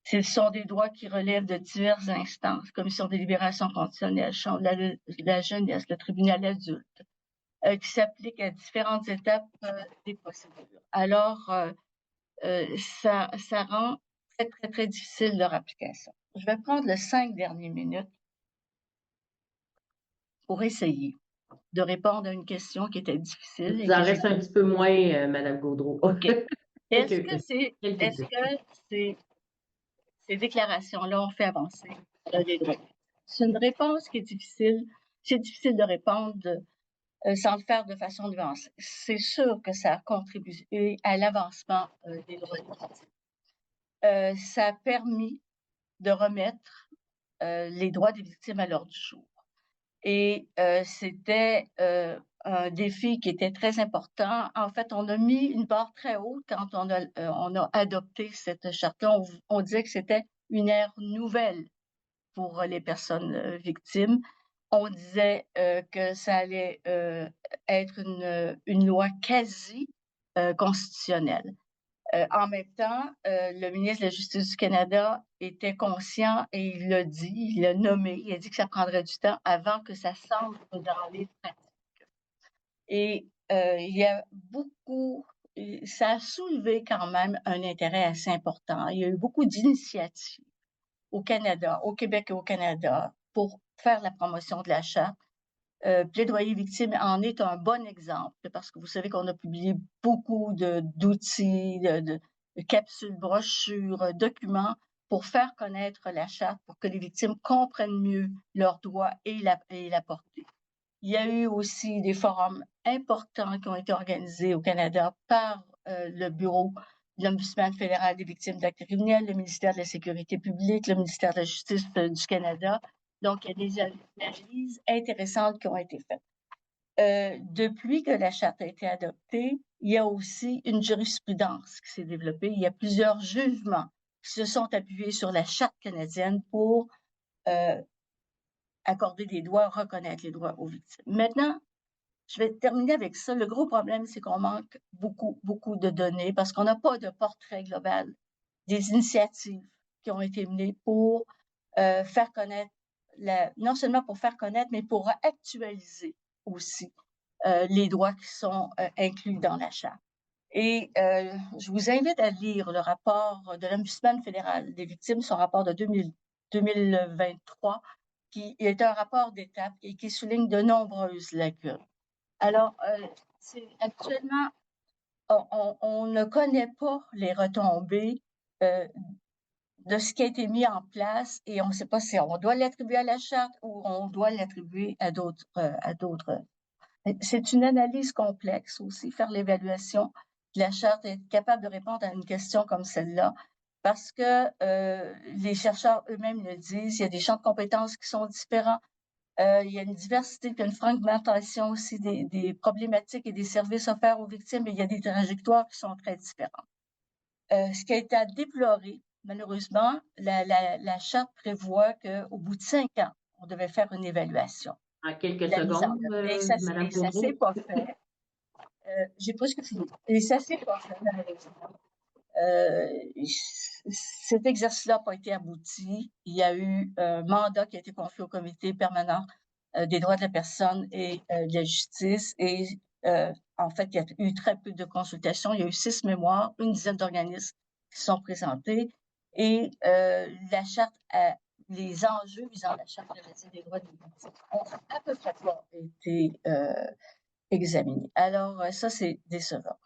Ce sont des droits qui relèvent de diverses instances, commission des libérations conditionnelles, chambre de la jeunesse, le tribunal adulte, qui s'appliquent à différentes étapes des procédures. Alors, ça rend très, très, très difficile leur application. Je vais prendre les 5 dernières minutes pour essayer de répondre à une question qui était difficile.
Il vous en reste un petit peu moins, Mme Gaudreault.
OK. Est-ce que ces déclarations-là ont fait avancer les droits? C'est une réponse qui est difficile. C'est difficile de répondre sans le faire de façon nuancée. C'est sûr que ça a contribué à l'avancement des droits des victimes. Ça a permis de remettre les droits des victimes à l'ordre du jour. Et c'était un défi qui était très important. En fait, on a mis une barre très haute quand on a adopté cette charte-là. On disait que c'était une ère nouvelle pour les personnes victimes. On disait que ça allait être une loi quasi constitutionnelle. En même temps, le ministre de la Justice du Canada était conscient et il l'a dit, il l'a nommé, il a dit que ça prendrait du temps avant que ça s'entre dans les pratiques. Et il y a ça a soulevé quand même un intérêt assez important. Il y a eu beaucoup d'initiatives au Canada, au Québec et au Canada pour faire la promotion de la Charte. Plaidoyer victime en est un bon exemple parce que vous savez qu'on a publié beaucoup d'outils, de capsules, brochures, documents pour faire connaître la charte, pour que les victimes comprennent mieux leurs droits et la portée. Il y a eu aussi des forums importants qui ont été organisés au Canada par le Bureau de l'Ombudsman fédéral des victimes d'actes criminels, le ministère de la Sécurité publique, le ministère de la Justice du Canada. Donc, il y a des analyses intéressantes qui ont été faites. Depuis que la charte a été adoptée, il y a aussi une jurisprudence qui s'est développée. Il y a plusieurs jugements qui se sont appuyés sur la charte canadienne pour accorder des droits, reconnaître les droits aux victimes. Maintenant, je vais terminer avec ça. Le gros problème, c'est qu'on manque beaucoup de données parce qu'on n'a pas de portrait global des initiatives qui ont été menées pour faire connaître, non seulement pour faire connaître, mais pour actualiser aussi les droits qui sont inclus dans la charte. Et je vous invite à lire le rapport de l'Ombudsman fédéral des victimes, son rapport de 2023, qui est un rapport d'étape et qui souligne de nombreuses lacunes. Alors, actuellement, on ne connaît pas les retombées de ce qui a été mis en place et on ne sait pas si on doit l'attribuer à la charte ou on doit l'attribuer à d'autres. C'est une analyse complexe aussi, faire l'évaluation de la charte et être capable de répondre à une question comme celle-là, parce que les chercheurs eux-mêmes le disent, il y a des champs de compétences qui sont différents. Il y a une diversité, puis une fragmentation aussi des problématiques et des services offerts aux victimes, mais il y a des trajectoires qui sont très différentes. Ce qui a été à déplorer, malheureusement, la charte prévoit qu'au bout de 5 ans, on devait faire une évaluation.
En quelques secondes, Mme
ça s'est pas fait. J'ai presque fini. Et ça s'est pas fait, malheureusement. Cet exercice-là n'a pas été abouti. Il y a eu un mandat qui a été confié au comité permanent des droits de la personne et de la justice. Et en fait, il y a eu très peu de consultations. Il y a eu 6 mémoires, une dizaine d'organismes qui sont présentés. Et la charte, les enjeux visant la charte des droits des victimes ont à peu près pas été examinés. Alors, ça, c'est décevant.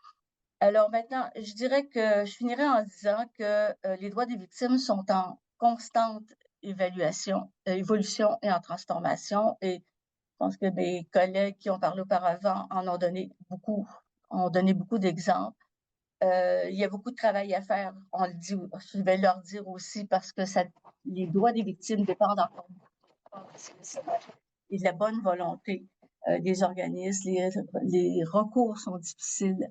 Alors maintenant, je dirais que je finirai en disant que les droits des victimes sont en constante évolution et en transformation. Et je pense que mes collègues qui ont parlé auparavant ont donné beaucoup d'exemples. Il y a beaucoup de travail à faire, on le dit, je vais leur dire aussi parce que les droits des victimes dépendent encore et de la bonne volonté des organismes. Les recours sont difficiles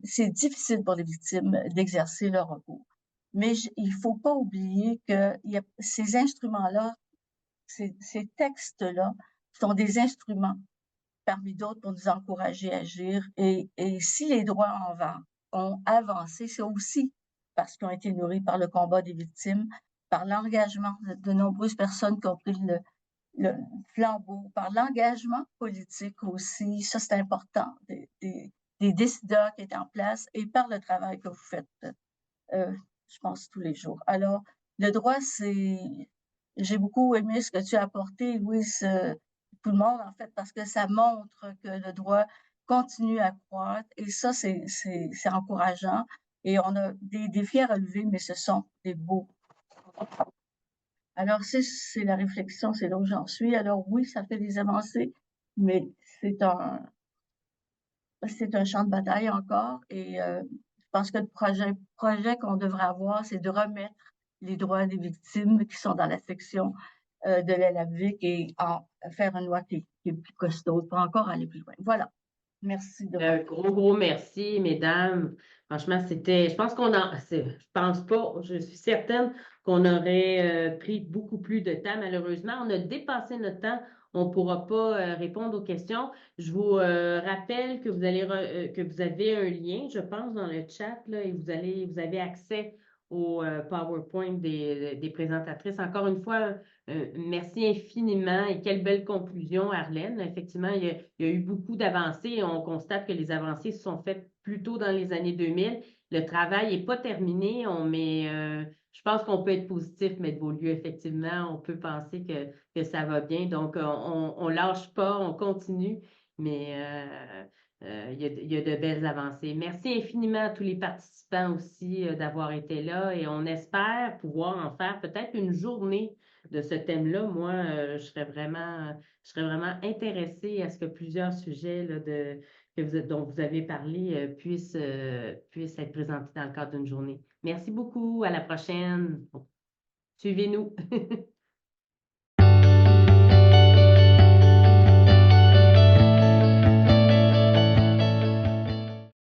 c'est difficile pour les victimes d'exercer leur recours. Mais il ne faut pas oublier que ces instruments-là, ces textes-là sont des instruments parmi d'autres pour nous encourager à agir. Et si les droits ont avancé, c'est aussi parce qu'ils ont été nourris par le combat des victimes, par l'engagement de nombreuses personnes qui ont pris le flambeau, par l'engagement politique aussi, ça c'est important, des décideurs qui étaient en place et par le travail que vous faites, je pense, tous les jours. Alors, le droit, j'ai beaucoup aimé ce que tu as apporté, Louise, tout le monde, en fait, parce que ça montre que le droit continue à croître et ça, c'est encourageant. Et on a des défis à relever, mais ce sont des beaux. Alors, c'est la réflexion, c'est là où j'en suis. Alors, oui, ça fait des avancées, mais c'est un champ de bataille encore. Et je pense que le projet qu'on devrait avoir, c'est de remettre les droits des victimes qui sont dans la section de la LAVIC et faire une loi qui est plus costaud pour encore aller plus loin. Voilà. Merci de
Un gros merci, mesdames. Franchement, je pense je suis certaine qu'on aurait pris beaucoup plus de temps. Malheureusement, on a dépassé notre temps. On ne pourra pas répondre aux questions. Je vous rappelle que que vous avez un lien, je pense, dans le chat, là, et vous avez accès au PowerPoint des présentatrices. Encore une fois, merci infiniment et quelle belle conclusion, Arlène. Effectivement, il y a eu beaucoup d'avancées. On constate que les avancées se sont faites plus tôt dans les années 2000. Le travail n'est pas terminé, je pense qu'on peut être positif, M. Beaulieu, effectivement, on peut penser que ça va bien. Donc, on lâche pas, on continue, mais il y a de belles avancées. Merci infiniment à tous les participants aussi d'avoir été là et on espère pouvoir en faire peut-être une journée de ce thème-là. Moi, je serais vraiment intéressée à ce que plusieurs sujets là, dont vous avez parlé puissent être présentés dans le cadre d'une journée. Merci beaucoup. À la prochaine. Suivez-nous.